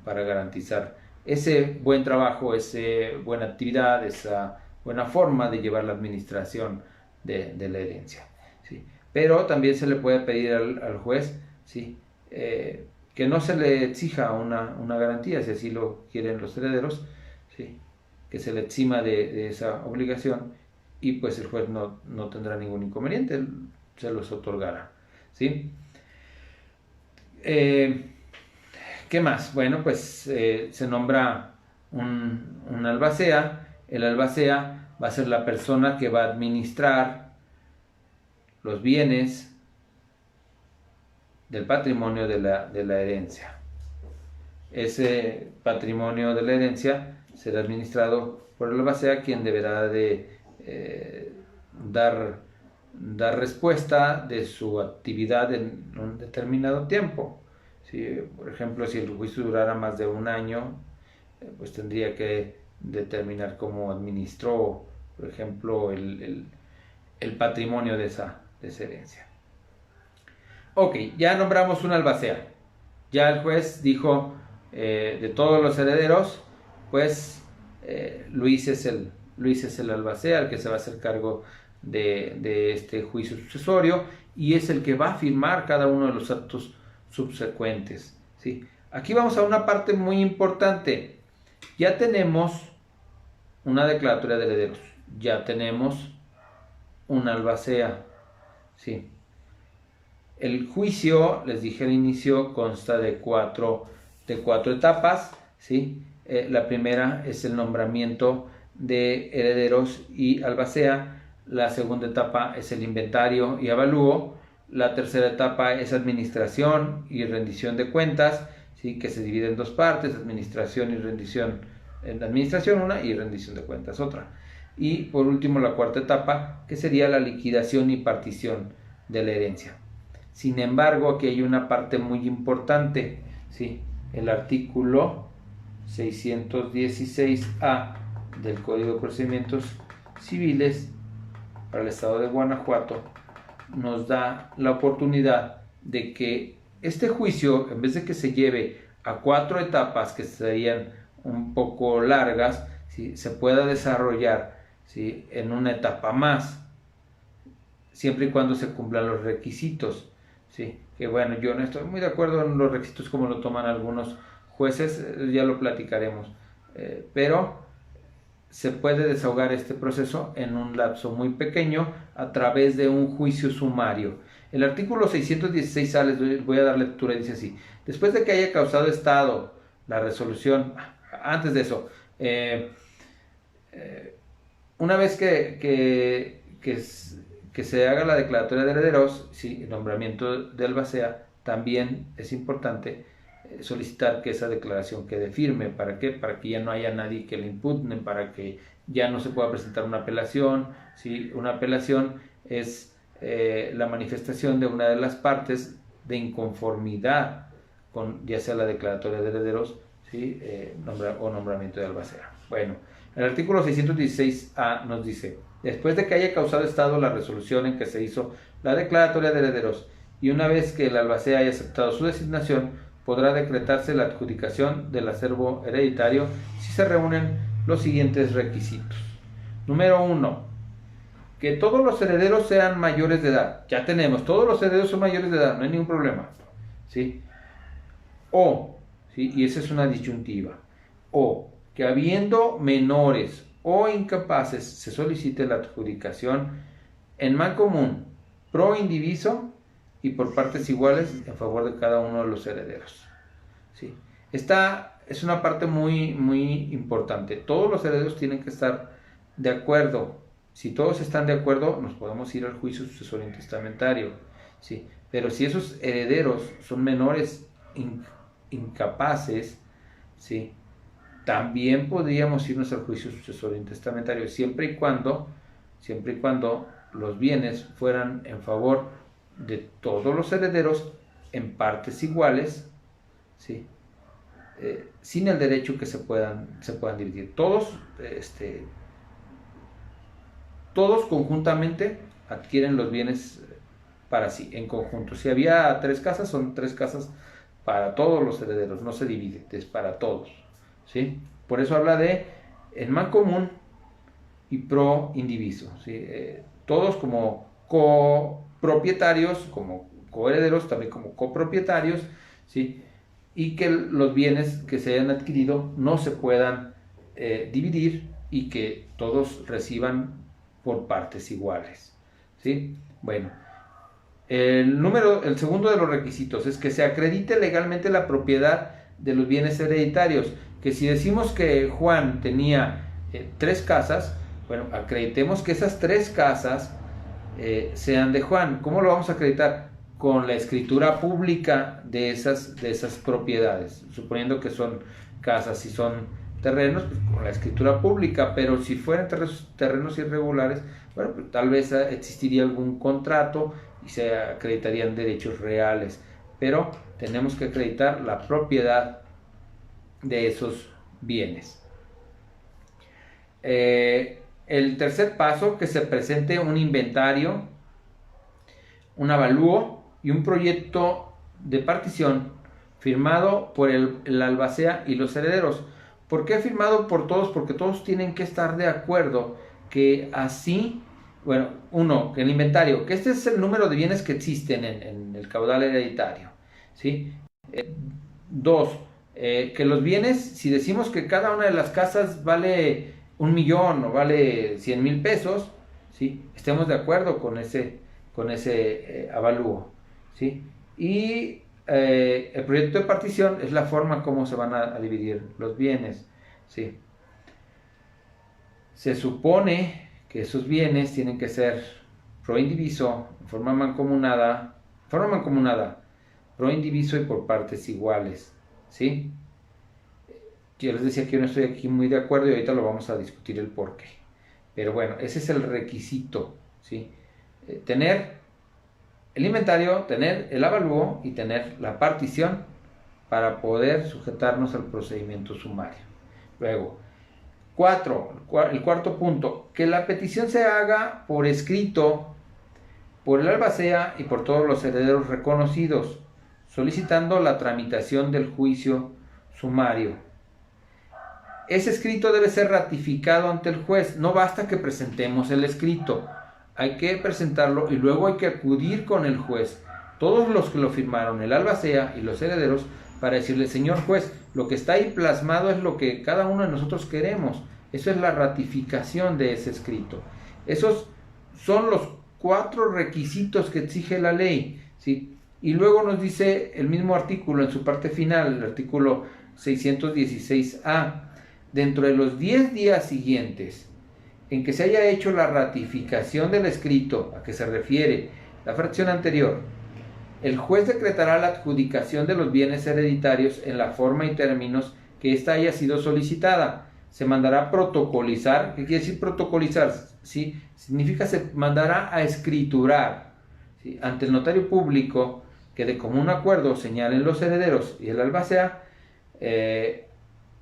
garantizar ese buen trabajo, esa buena actividad, esa buena forma de llevar la administración de la herencia, ¿sí? Pero también se le puede pedir al juez, ¿sí? Que no se le exija una garantía, si así lo quieren los herederos, ¿sí? Que se le exima de esa obligación, y pues el juez no tendrá ningún inconveniente, se los otorgará, ¿sí? ¿Qué más? Bueno, pues se nombra un albacea. El albacea va a ser la persona que va a administrar los bienes del patrimonio de la herencia. Ese patrimonio de la herencia será administrado por el albacea, quien deberá de dar respuesta de su actividad en un determinado tiempo. Si, por ejemplo, si el juicio durara más de un año, pues tendría que determinar cómo administró, por ejemplo, el patrimonio de esa herencia. Ok, ya nombramos un albacea. Ya el juez dijo de todos los herederos, pues Luis es el Luis es el albacea, el que se va a hacer cargo de este juicio sucesorio y es el que va a firmar cada uno de los actos subsecuentes, ¿sí? Aquí vamos a una parte muy importante. Ya tenemos una declaratoria de herederos, ya tenemos un albacea, ¿sí? El juicio, les dije al inicio, consta de cuatro etapas, ¿sí? La primera es el nombramiento de herederos y albacea. La segunda etapa es el inventario y avalúo. La tercera etapa es administración y rendición de cuentas, ¿sí? Que se divide en dos partes, administración y rendición. En administración una y rendición de cuentas otra. Y por último la cuarta etapa, que sería la liquidación y partición de la herencia. Sin embargo, aquí hay una parte muy importante, ¿sí? El artículo 616A del Código de Procedimientos Civiles para el Estado de Guanajuato nos da la oportunidad de que este juicio, en vez de que se lleve a 4 etapas que serían un poco largas, ¿sí? Se pueda desarrollar, ¿sí? En una etapa más, siempre y cuando se cumplan los requisitos, ¿sí? Que bueno, yo no estoy muy de acuerdo en los requisitos como lo toman algunos jueces, ya lo platicaremos, pero se puede desahogar este proceso en un lapso muy pequeño a través de un juicio sumario. El artículo 616A, les voy a dar lectura, dice así: después de que haya causado estado la resolución, antes de eso, una vez que se haga la declaratoria de herederos, ¿sí? El nombramiento de albacea, también es importante solicitar que esa declaración quede firme. ¿Para qué? Para que ya no haya nadie que le impugne, para que ya no se pueda presentar una apelación, ¿sí? Una apelación es la manifestación de una de las partes de inconformidad con ya sea la declaratoria de herederos, ¿sí? O nombramiento de albacea. Bueno, el artículo 616A nos dice: después de que haya causado estado la resolución en que se hizo la declaratoria de herederos y una vez que el albacea haya aceptado su designación, podrá decretarse la adjudicación del acervo hereditario si se reúnen los siguientes requisitos. Número 1. Que todos los herederos sean mayores de edad. Ya tenemos, todos los herederos son mayores de edad, no hay ningún problema, ¿sí? O, ¿sí? Y esa es una disyuntiva. O que habiendo menores o incapaces se solicite la adjudicación en mancomun, pro indiviso y por partes iguales en favor de cada uno de los herederos, ¿sí? Esta es una parte muy, muy importante. Todos los herederos tienen que estar de acuerdo. Si todos están de acuerdo, nos podemos ir al juicio sucesorio intestamentario, ¿sí? Pero si esos herederos son menores incapaces, ¿sí? También podríamos irnos al juicio sucesorio intestamentario, siempre y cuando los bienes fueran en favor de todos los herederos en partes iguales, ¿sí? Sin el derecho que se puedan dividir. Todos conjuntamente adquieren los bienes para sí, en conjunto. Si había 3 casas, son 3 casas para todos los herederos, no se divide, es para todos, ¿sí? Por eso habla de en mancomun y pro indiviso, ¿sí? Todos como copropietarios, como coherederos, también como copropietarios, ¿sí? Y que los bienes que se hayan adquirido no se puedan dividir y que todos reciban por partes iguales, ¿sí? Bueno, el segundo de los requisitos es que se acredite legalmente la propiedad de los bienes hereditarios. Que si decimos que Juan tenía 3 casas, bueno, acreditemos que esas 3 casas sean de Juan. ¿Cómo lo vamos a acreditar? Con la escritura pública de esas propiedades, suponiendo que son casas. Si son terrenos, pues con la escritura pública, pero si fueran terrenos irregulares, bueno, pues tal vez existiría algún contrato y se acreditarían derechos reales, pero tenemos que acreditar la propiedad de esos bienes. El tercer paso, que se presente un inventario, un avalúo y un proyecto de partición firmado por el albacea y los herederos. ¿Por qué firmado por todos? Porque todos tienen que estar de acuerdo que así, bueno, uno, que el inventario, que este es el número de bienes que existen en el caudal hereditario, ¿sí? Dos, que los bienes, si decimos que cada una de las casas vale 1,000,000 o vale 100,000 pesos, ¿sí? Estemos de acuerdo con ese avalúo, ¿sí? Y el proyecto de partición es la forma como se van a dividir los bienes, ¿sí? Se supone que esos bienes tienen que ser pro indiviso, en forma mancomunada, pro indiviso y por partes iguales, ¿sí? Yo les decía que yo no estoy aquí muy de acuerdo y ahorita lo vamos a discutir el por qué. Pero bueno, ese es el requisito, ¿sí? Tener el inventario, tener el avalúo y tener la partición para poder sujetarnos al procedimiento sumario. Luego, el cuarto punto, que la petición se haga por escrito por el albacea y por todos los herederos reconocidos, solicitando la tramitación del juicio sumario. Ese escrito debe ser ratificado ante el juez. No basta que presentemos el escrito, hay que presentarlo y luego hay que acudir con el juez, todos los que lo firmaron, el albacea y los herederos, para decirle: señor juez, lo que está ahí plasmado es lo que cada uno de nosotros queremos. Eso es la ratificación de ese escrito. Esos son los 4 requisitos que exige la ley, ¿sí? Y luego nos dice el mismo artículo en su parte final, el artículo 616A, dentro de los 10 días siguientes en que se haya hecho la ratificación del escrito a que se refiere la fracción anterior, el juez decretará la adjudicación de los bienes hereditarios en la forma y términos que ésta haya sido solicitada. Se mandará a protocolizar. ¿Qué quiere decir protocolizar? ¿Sí? Significa se mandará a escriturar, ¿sí?, ante el notario público, que de común acuerdo señalen los herederos y el albacea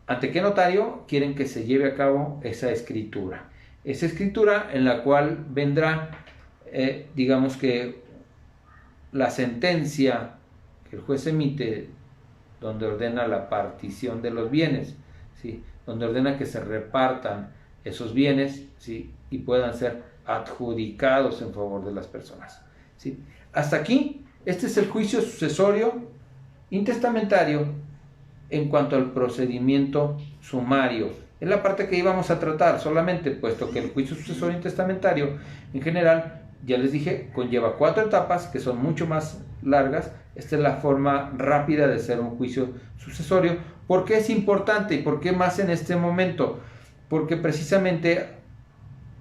ante qué notario quieren que se lleve a cabo esa escritura. Esa escritura en la cual vendrá, digamos que la sentencia que el juez emite, donde ordena la partición de los bienes, ¿sí?, donde ordena que se repartan esos bienes, ¿sí?, y puedan ser adjudicados en favor de las personas, ¿sí? Hasta aquí, este es el juicio sucesorio intestamentario en cuanto al procedimiento sumario. Es la parte que íbamos a tratar solamente, puesto que el juicio sucesorio intestamentario, en general, ya les dije, conlleva 4 etapas que son mucho más largas. Esta es la forma rápida de hacer un juicio sucesorio. ¿Por qué es importante y por qué más en este momento? Porque precisamente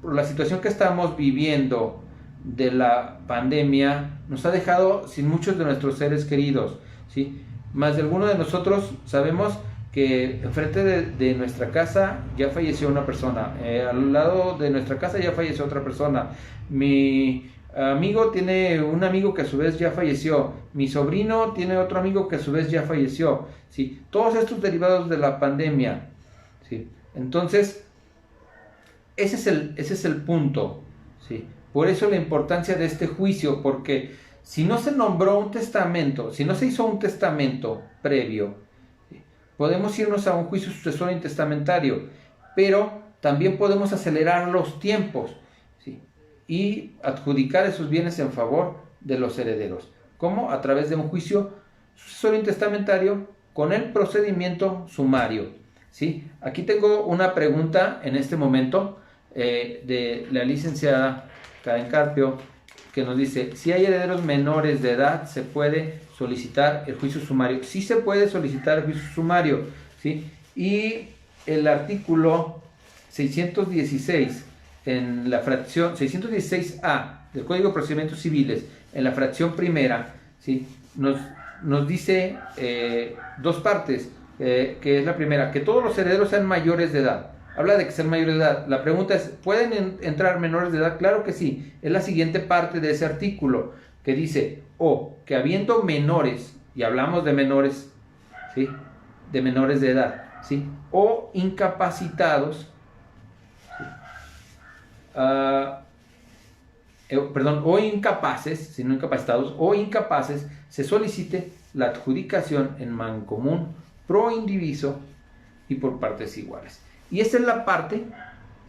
por la situación que estamos viviendo de la pandemia nos ha dejado sin muchos de nuestros seres queridos, ¿sí? Más de alguno de nosotros sabemos que enfrente de nuestra casa ya falleció una persona, al lado de nuestra casa ya falleció otra persona, mi amigo tiene un amigo que a su vez ya falleció, mi sobrino tiene otro amigo que a su vez ya falleció, ¿sí? Todos estos derivados de la pandemia, ¿sí? Entonces, ese es el punto, ¿sí? Por eso la importancia de este juicio, porque si no se nombró un testamento, si no se hizo un testamento previo, ¿sí?, podemos irnos a un juicio sucesorio intestamentario, pero también podemos acelerar los tiempos, ¿sí?, y adjudicar esos bienes en favor de los herederos. ¿Cómo? A través de un juicio sucesorio intestamentario con el procedimiento sumario, ¿sí? Aquí tengo una pregunta en este momento de la licenciada Karen Carpio, que nos dice: si hay herederos menores de edad, ¿se puede solicitar el juicio sumario? Sí se puede solicitar el juicio sumario, ¿sí? Y el artículo 616, en la fracción 616A del Código de Procedimientos Civiles, en la fracción primera, ¿sí?, nos dice 2 partes, que es la primera, que todos los herederos sean mayores de edad. Habla de que sean mayores de edad. La pregunta es: ¿pueden entrar menores de edad? Claro que sí. Es la siguiente parte de ese artículo, que dice: o que habiendo menores, y hablamos de menores, ¿sí?, de menores de edad, ¿sí?, o incapacitados, ¿sí?, o incapaces, si no incapacitados, o incapaces, se solicite la adjudicación en mancomun pro indiviso y por partes iguales. Y esta es la parte,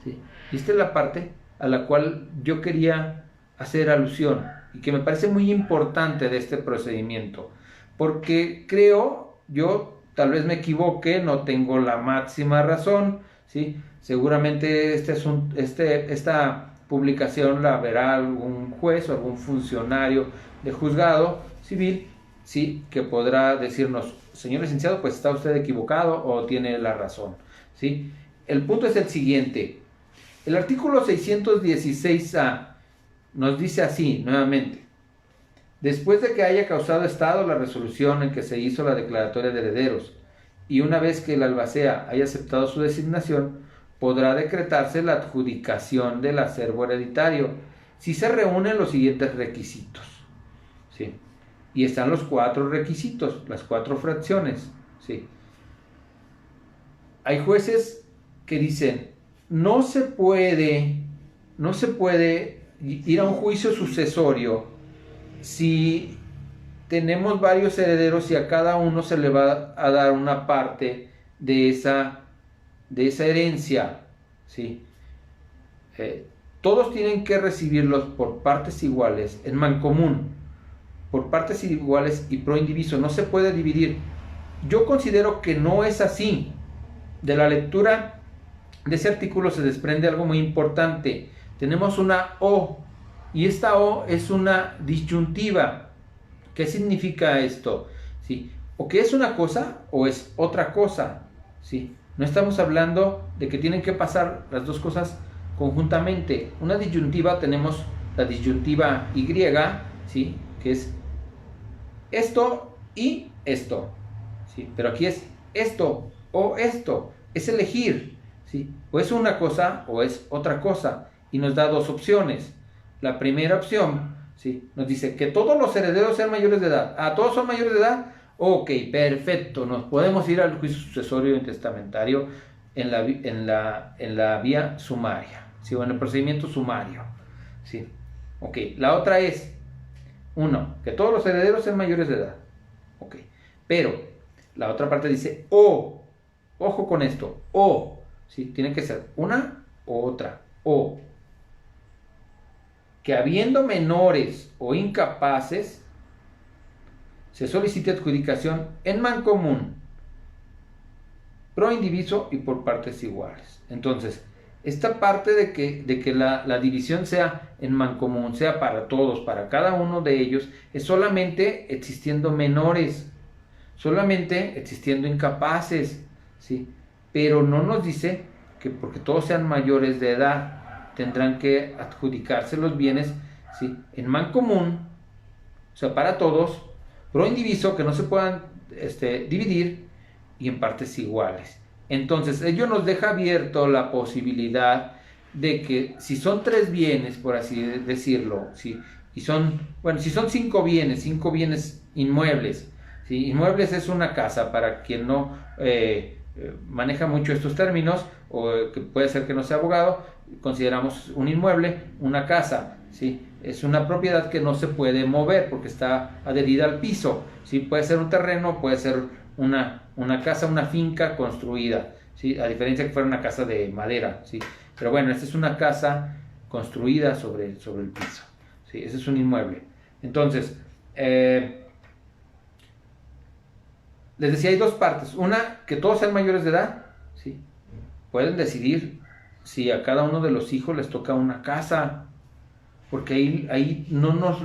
¿sí? Y esta es la parte a la cual yo quería hacer alusión y que me parece muy importante de este procedimiento, porque creo, yo tal vez me equivoque, no tengo la máxima razón, ¿sí? Seguramente esta publicación la verá algún juez o algún funcionario de juzgado civil, ¿sí? Que podrá decirnos, señor licenciado, pues está usted equivocado o tiene la razón, ¿sí? El punto es el siguiente. El artículo 616A nos dice así, nuevamente: después de que haya causado estado la resolución en que se hizo la declaratoria de herederos y una vez que el albacea haya aceptado su designación, podrá decretarse la adjudicación del acervo hereditario si se reúnen los siguientes requisitos, ¿sí? Y están los 4 requisitos, las 4 fracciones, ¿sí? Hay jueces que dicen, no se puede ir a un juicio sucesorio si tenemos varios herederos y a cada uno se le va a dar una parte de esa herencia, ¿sí? Todos tienen que recibirlos por partes iguales, en mancomún, por partes iguales y pro indiviso, no se puede dividir. Yo considero que no es así. De la lectura de ese artículo se desprende algo muy importante. Tenemos una O, y esta O es una disyuntiva. ¿Qué significa esto? ¿Sí? O que es una cosa o es otra cosa, ¿sí? No estamos hablando de que tienen que pasar las dos cosas conjuntamente. Una disyuntiva, tenemos la disyuntiva Y, ¿sí? Que es esto y esto, ¿sí? Pero aquí es esto o esto, es elegir, ¿sí? O es una cosa o es otra cosa, y nos da 2 opciones. La primera opción, ¿sí? Nos dice que todos los herederos sean mayores de edad. ¿Todos son mayores de edad? Ok, perfecto, nos podemos ir al juicio sucesorio intestamentario en la vía sumaria, ¿sí? O en el procedimiento sumario, ¿sí? Ok, la otra es, 1, que todos los herederos sean mayores de edad. Ok, pero la otra parte dice o, ojo con esto, o, ¿sí? Tiene que ser una u otra, o que habiendo menores o incapaces se solicite adjudicación en mancomún, pro indiviso y por partes iguales. Entonces, esta parte de que la división sea en mancomún, sea para todos, para cada uno de ellos, es solamente existiendo menores, solamente existiendo incapaces, ¿sí? Pero no nos dice que porque todos sean mayores de edad tendrán que adjudicarse los bienes, ¿sí? En mancomún, o sea, para todos, pro indiviso, que no se puedan dividir, y en partes iguales. Entonces, ello nos deja abierto la posibilidad de que si son 3 bienes, por así decirlo, ¿sí? Y son, bueno, si son 5 bienes inmuebles, ¿sí? Inmuebles es una casa, para quien no maneja mucho estos términos, o que puede ser que no sea abogado, consideramos un inmueble una casa, ¿sí? Es una propiedad que no se puede mover porque está adherida al piso, ¿sí? Puede ser un terreno, puede ser una casa, una finca construida, ¿sí? A diferencia que fuera una casa de madera, ¿sí? Pero bueno, esta es una casa construida sobre el piso, ¿sí? Ese es un inmueble. Entonces, les decía, hay 2 partes. Una, que todos sean mayores de edad, ¿sí? Pueden decidir si a cada uno de los hijos les toca una casa, porque ahí no nos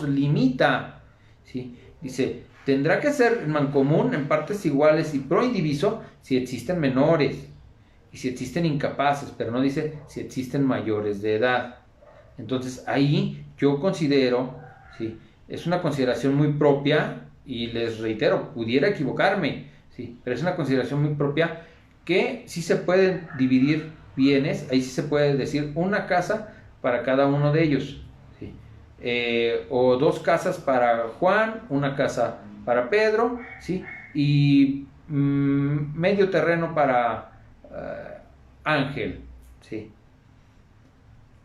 limita, ¿sí? Dice, tendrá que ser en mancomún, en partes iguales y pro indiviso si existen menores y si existen incapaces, pero no dice si existen mayores de edad. Entonces ahí yo considero, ¿sí? Es una consideración muy propia, y les reitero, pudiera equivocarme, ¿sí? Pero es una consideración muy propia, que sí se pueden dividir bienes, ahí sí se puede decir una casa para cada uno de ellos, ¿sí? O 2 casas para Juan, una casa para Pedro, ¿sí? Y medio terreno para Ángel, ¿sí?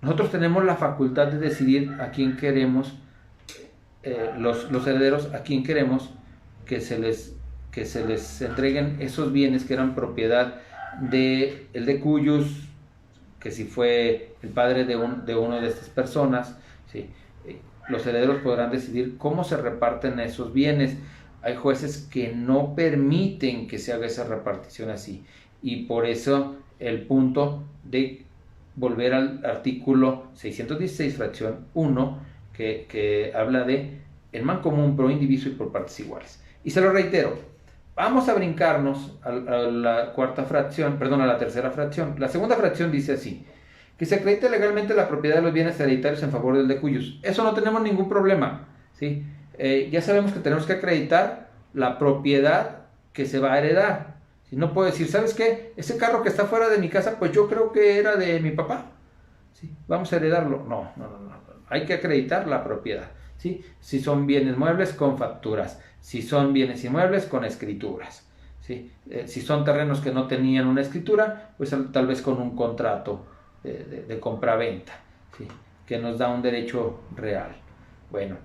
Nosotros tenemos la facultad de decidir a quién queremos, los herederos, a quién queremos que que se les entreguen esos bienes que eran propiedad de el de cuyos, que si fue el padre de uno de estas personas, ¿sí? Los herederos podrán decidir cómo se reparten esos bienes. Hay jueces que no permiten que se haga esa repartición así, y por eso el punto de volver al artículo 616, fracción 1, que habla de el mancomún pro indiviso y por partes iguales. Y se lo reitero, vamos a brincarnos a la cuarta fracción, perdón, a la tercera fracción. La segunda fracción dice así: que se acredite legalmente la propiedad de los bienes hereditarios en favor del de cuyos. Eso no tenemos ningún problema, ¿sí? Ya sabemos que tenemos que acreditar la propiedad que se va a heredar. Si no puedo decir, ¿sabes qué? Ese carro que está fuera de mi casa, pues yo creo que era de mi papá, ¿sí? Vamos a heredarlo. No. Hay que acreditar la propiedad, ¿sí? Si son bienes muebles, con facturas. Si son bienes inmuebles, con escrituras, ¿sí? Si son terrenos que no tenían una escritura, pues tal vez con un contrato de compraventa, ¿sí? Que nos da un derecho real. Bueno,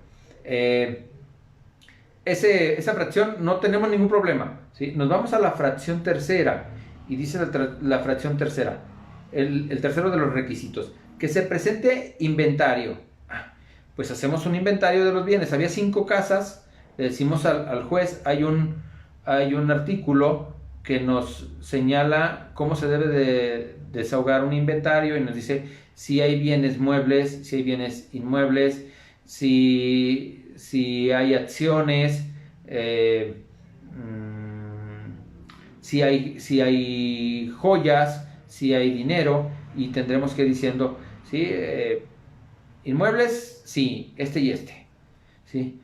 esa fracción no tenemos ningún problema, ¿sí? Nos vamos a la fracción tercera, y dice la fracción tercera, el tercero de los requisitos: que se presente inventario. Pues hacemos un inventario de los bienes. Había 5 casas, le decimos al juez, hay un artículo que nos señala cómo se debe de desahogar un inventario, y nos dice si hay bienes muebles, si hay bienes inmuebles, si hay acciones, si hay joyas, si hay dinero, y tendremos que ir diciendo, ¿sí? Inmuebles, sí, este y este, ¿sí?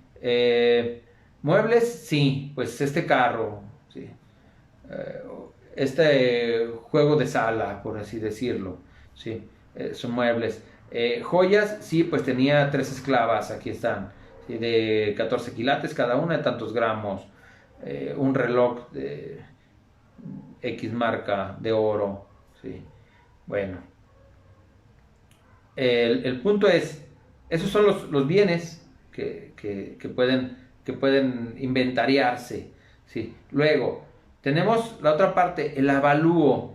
Muebles, sí, pues este carro, ¿sí? Este juego de sala, por así decirlo, ¿sí? Son muebles. Joyas, sí, pues tenía 3 esclavas, aquí están, ¿sí? De 14 quilates cada una, de tantos gramos. Un reloj de X marca de oro, ¿sí? Bueno, el punto es, esos son los bienes que pueden inventariarse, ¿sí? Luego tenemos la otra parte, el avalúo,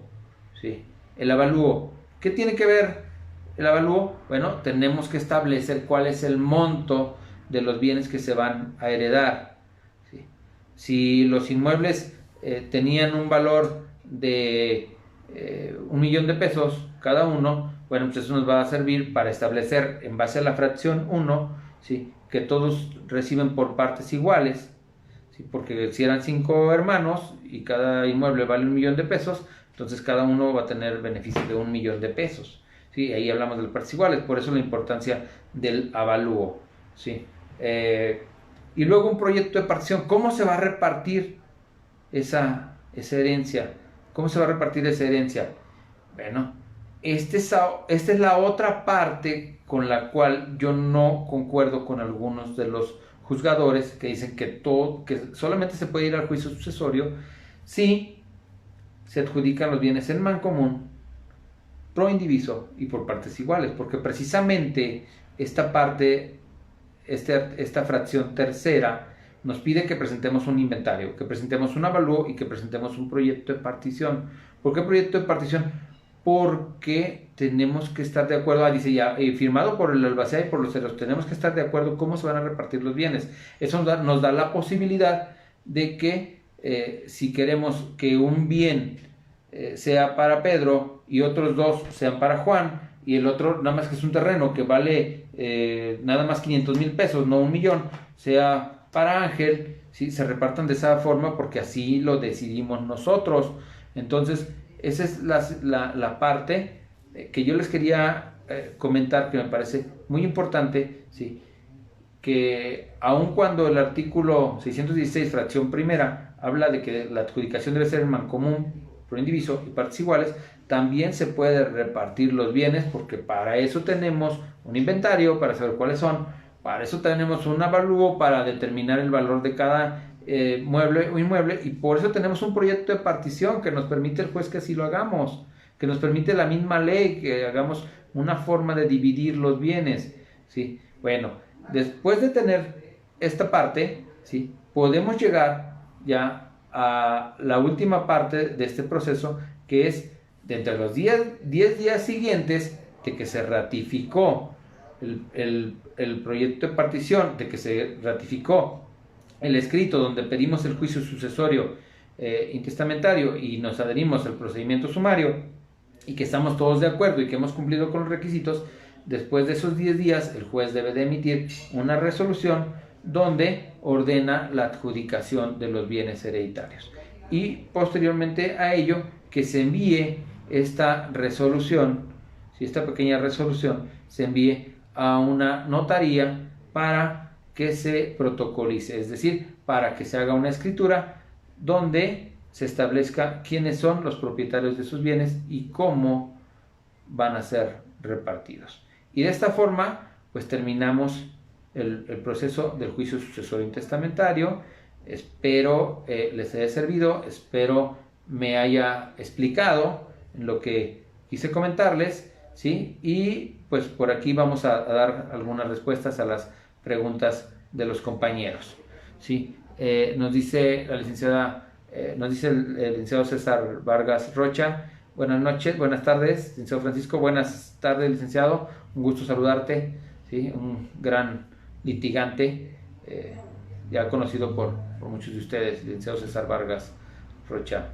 ¿sí? El avalúo, ¿qué tiene que ver el avalúo? Bueno, tenemos que establecer cuál es el monto de los bienes que se van a heredar, ¿sí? Si los inmuebles tenían un valor de 1,000,000 de pesos cada uno, bueno, pues eso nos va a servir para establecer, en base a la fracción 1, ¿sí? Que todos reciben por partes iguales, ¿sí? Porque si eran 5 hermanos y cada inmueble vale 1,000,000 de pesos, entonces cada uno va a tener beneficio de 1,000,000 de pesos, ¿sí? Ahí hablamos de partes iguales, por eso la importancia del avalúo, ¿sí? Y luego un proyecto de partición. ¿Cómo se va a repartir esa herencia? ¿Cómo se va a repartir esa herencia? Bueno, esta es la otra parte con la cual yo no concuerdo con algunos de los juzgadores que dicen que solamente se puede ir al juicio sucesorio si se adjudican los bienes en mancomún, pro indiviso y por partes iguales, porque precisamente esta parte, esta fracción tercera, nos pide que presentemos un inventario, que presentemos un avalúo y que presentemos un proyecto de partición. ¿Por qué proyecto de partición? Porque tenemos que estar de acuerdo, dice ya, firmado por el albacea y por los herederos, tenemos que estar de acuerdo cómo se van a repartir los bienes. Eso nos da la posibilidad de que si queremos que un bien sea para Pedro y otros 2 sean para Juan, y el otro nada más que es un terreno que vale nada más 500,000 pesos, no 1,000,000, sea para Ángel, ¿sí? Se repartan de esa forma porque así lo decidimos nosotros. Entonces, esa es la parte que yo les quería comentar, que me parece muy importante, ¿sí? Que aun cuando el artículo 616, fracción primera, habla de que la adjudicación debe ser en mancomún, pro indiviso y partes iguales, también se puede repartir los bienes, porque para eso tenemos un inventario, para saber cuáles son, para eso tenemos un avalúo para determinar el valor de cada mueble o inmueble, y por eso tenemos un proyecto de partición que nos permite el juez que así lo hagamos, que nos permite la misma ley que hagamos una forma de dividir los bienes, ¿sí? Bueno, después de tener esta parte, ¿sí? Podemos llegar ya a la última parte de este proceso, que es de entre los 10 días siguientes de que se ratificó el proyecto de partición, de que se ratificó el escrito donde pedimos el juicio sucesorio intestamentario y nos adherimos al procedimiento sumario y que estamos todos de acuerdo y que hemos cumplido con los requisitos. Después de esos 10 días el juez debe de emitir una resolución donde ordena la adjudicación de los bienes hereditarios y posteriormente a ello que se envíe esta resolución, si esta pequeña resolución se envíe a una notaría para que se protocolice, es decir, para que se haga una escritura donde se establezca quiénes son los propietarios de sus bienes y cómo van a ser repartidos. Y de esta forma, pues terminamos el proceso del juicio sucesorio intestamentario. Espero les haya servido, espero me haya explicado en lo que quise comentarles, ¿sí? Y pues por aquí vamos a dar algunas respuestas a las preguntas de los compañeros, ¿sí? Nos dice la licenciada, nos dice el licenciado César Vargas Rocha: buenas noches, buenas tardes, licenciado Francisco. Buenas tardes, licenciado, un gusto saludarte, ¿sí? Un gran litigante, ya conocido por muchos de ustedes, licenciado César Vargas Rocha.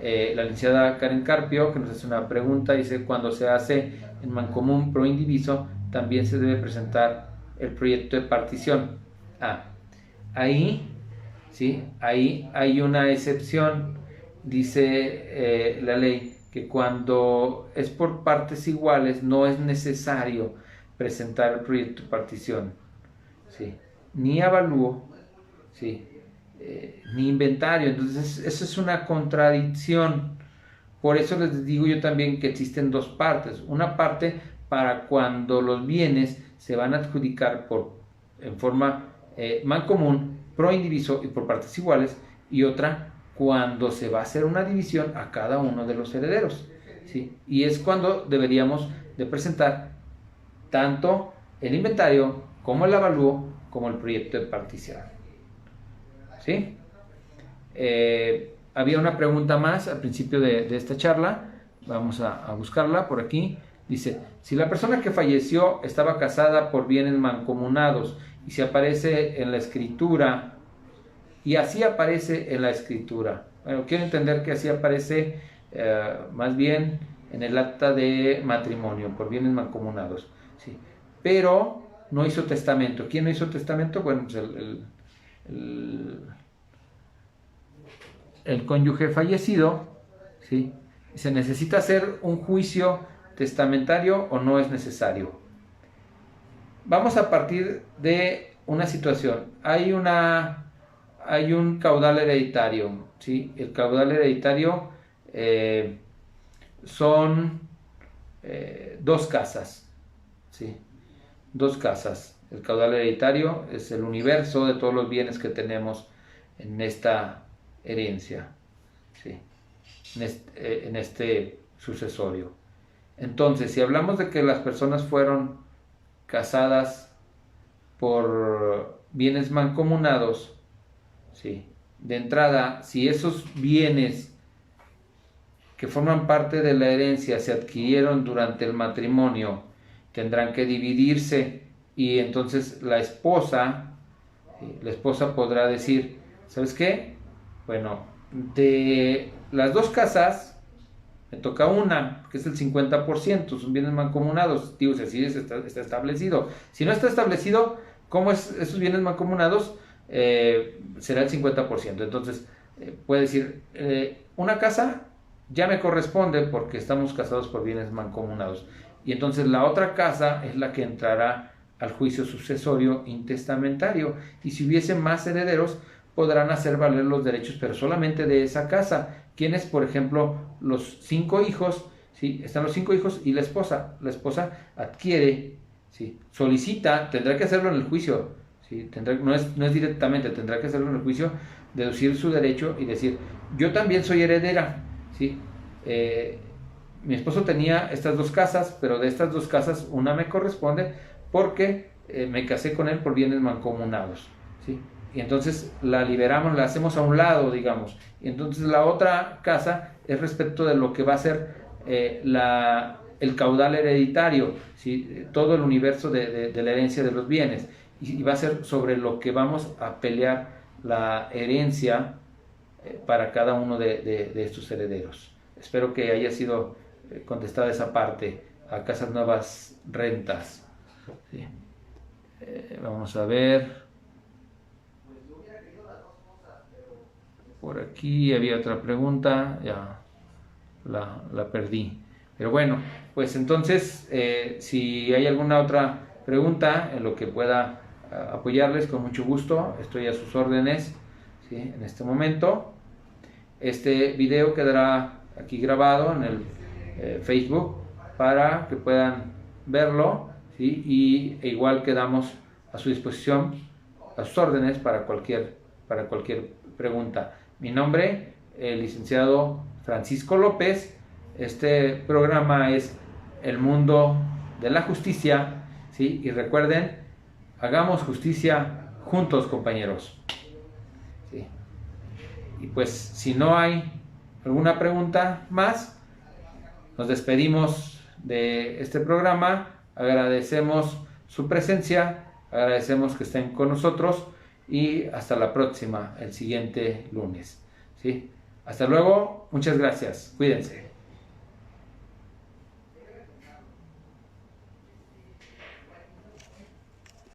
La licenciada Karen Carpio, que nos hace una pregunta, dice: cuando se hace en mancomún pro indiviso, también se debe presentar el proyecto de partición. Ahí, ¿sí? Ahí hay una excepción, dice la ley, que cuando es por partes iguales no es necesario presentar el proyecto de partición, ¿sí? Ni avalúo, ¿sí? Ni inventario. Entonces eso es una contradicción. Por eso les digo yo también que existen dos partes: una parte para cuando los bienes se van a adjudicar en forma mancomún, pro indiviso y por partes iguales, y otra cuando se va a hacer una división a cada uno de los herederos, ¿sí? Y es cuando deberíamos de presentar tanto el inventario como el avalúo como el proyecto de partición, ¿sí? Había una pregunta más al principio de esta charla, vamos a buscarla por aquí. Dice: si la persona que falleció estaba casada por bienes mancomunados y se aparece en la escritura, y así aparece en la escritura, bueno, quiero entender que así aparece más bien en el acta de matrimonio por bienes mancomunados, ¿sí? Pero no hizo testamento. ¿Quién no hizo testamento? Bueno, pues el cónyuge fallecido, ¿sí? ¿Se necesita hacer un juicio testamentario o no es necesario? Vamos a partir de una situación. Hay un caudal hereditario, ¿sí? El caudal hereditario son dos casas, ¿sí? Dos casas. El caudal hereditario es el universo de todos los bienes que tenemos en esta herencia, ¿sí? En este sucesorio. Entonces, si hablamos de que las personas fueron casadas por bienes mancomunados, ¿sí? De entrada, si esos bienes que forman parte de la herencia se adquirieron durante el matrimonio, tendrán que dividirse, y entonces la esposa podrá decir: ¿sabes qué? Bueno, de las dos casas me toca una, que es el 50%, son bienes mancomunados. Digo, si así está establecido. Si no está establecido cómo es esos bienes mancomunados, será el 50%. Entonces, puede decir, una casa ya me corresponde porque estamos casados por bienes mancomunados. Y entonces la otra casa es la que entrará al juicio sucesorio intestamentario. Y si hubiese más herederos, podrán hacer valer los derechos, pero solamente de esa casa. ¿Quiénes? Por ejemplo, los 5 hijos, ¿sí? Están los 5 hijos y la esposa. La esposa adquiere, ¿sí? Solicita, tendrá que hacerlo en el juicio, ¿sí? No es directamente, tendrá que hacerlo en el juicio, deducir su derecho y decir: yo también soy heredera, ¿sí? Mi esposo tenía estas dos casas, pero de estas dos casas una me corresponde porque me casé con él por bienes mancomunados, ¿sí? y entonces la liberamos, la hacemos a un lado, digamos, y entonces la otra casa es respecto de lo que va a ser el caudal hereditario, ¿sí? Todo el universo de la herencia de los bienes, y va a ser sobre lo que vamos a pelear la herencia para cada uno de estos herederos. Espero que haya sido contestada esa parte a casas nuevas rentas. ¿Sí? Vamos a ver. Por aquí había otra pregunta, ya la perdí. Pero bueno, pues entonces, si hay alguna otra pregunta en lo que pueda apoyarles, con mucho gusto, estoy a sus órdenes, ¿sí? En este momento. Este video quedará aquí grabado en el Facebook para que puedan verlo, ¿sí? E igual quedamos a su disposición, a sus órdenes para cualquier pregunta. Mi nombre, el licenciado Francisco López. Este programa es El Mundo de la Justicia, ¿sí? Y recuerden, hagamos justicia juntos, compañeros. ¿Sí? Y pues, si no hay alguna pregunta más, nos despedimos de este programa. Agradecemos su presencia, agradecemos que estén con nosotros y hasta la próxima, el siguiente lunes. ¿Sí? Hasta luego, muchas gracias, cuídense.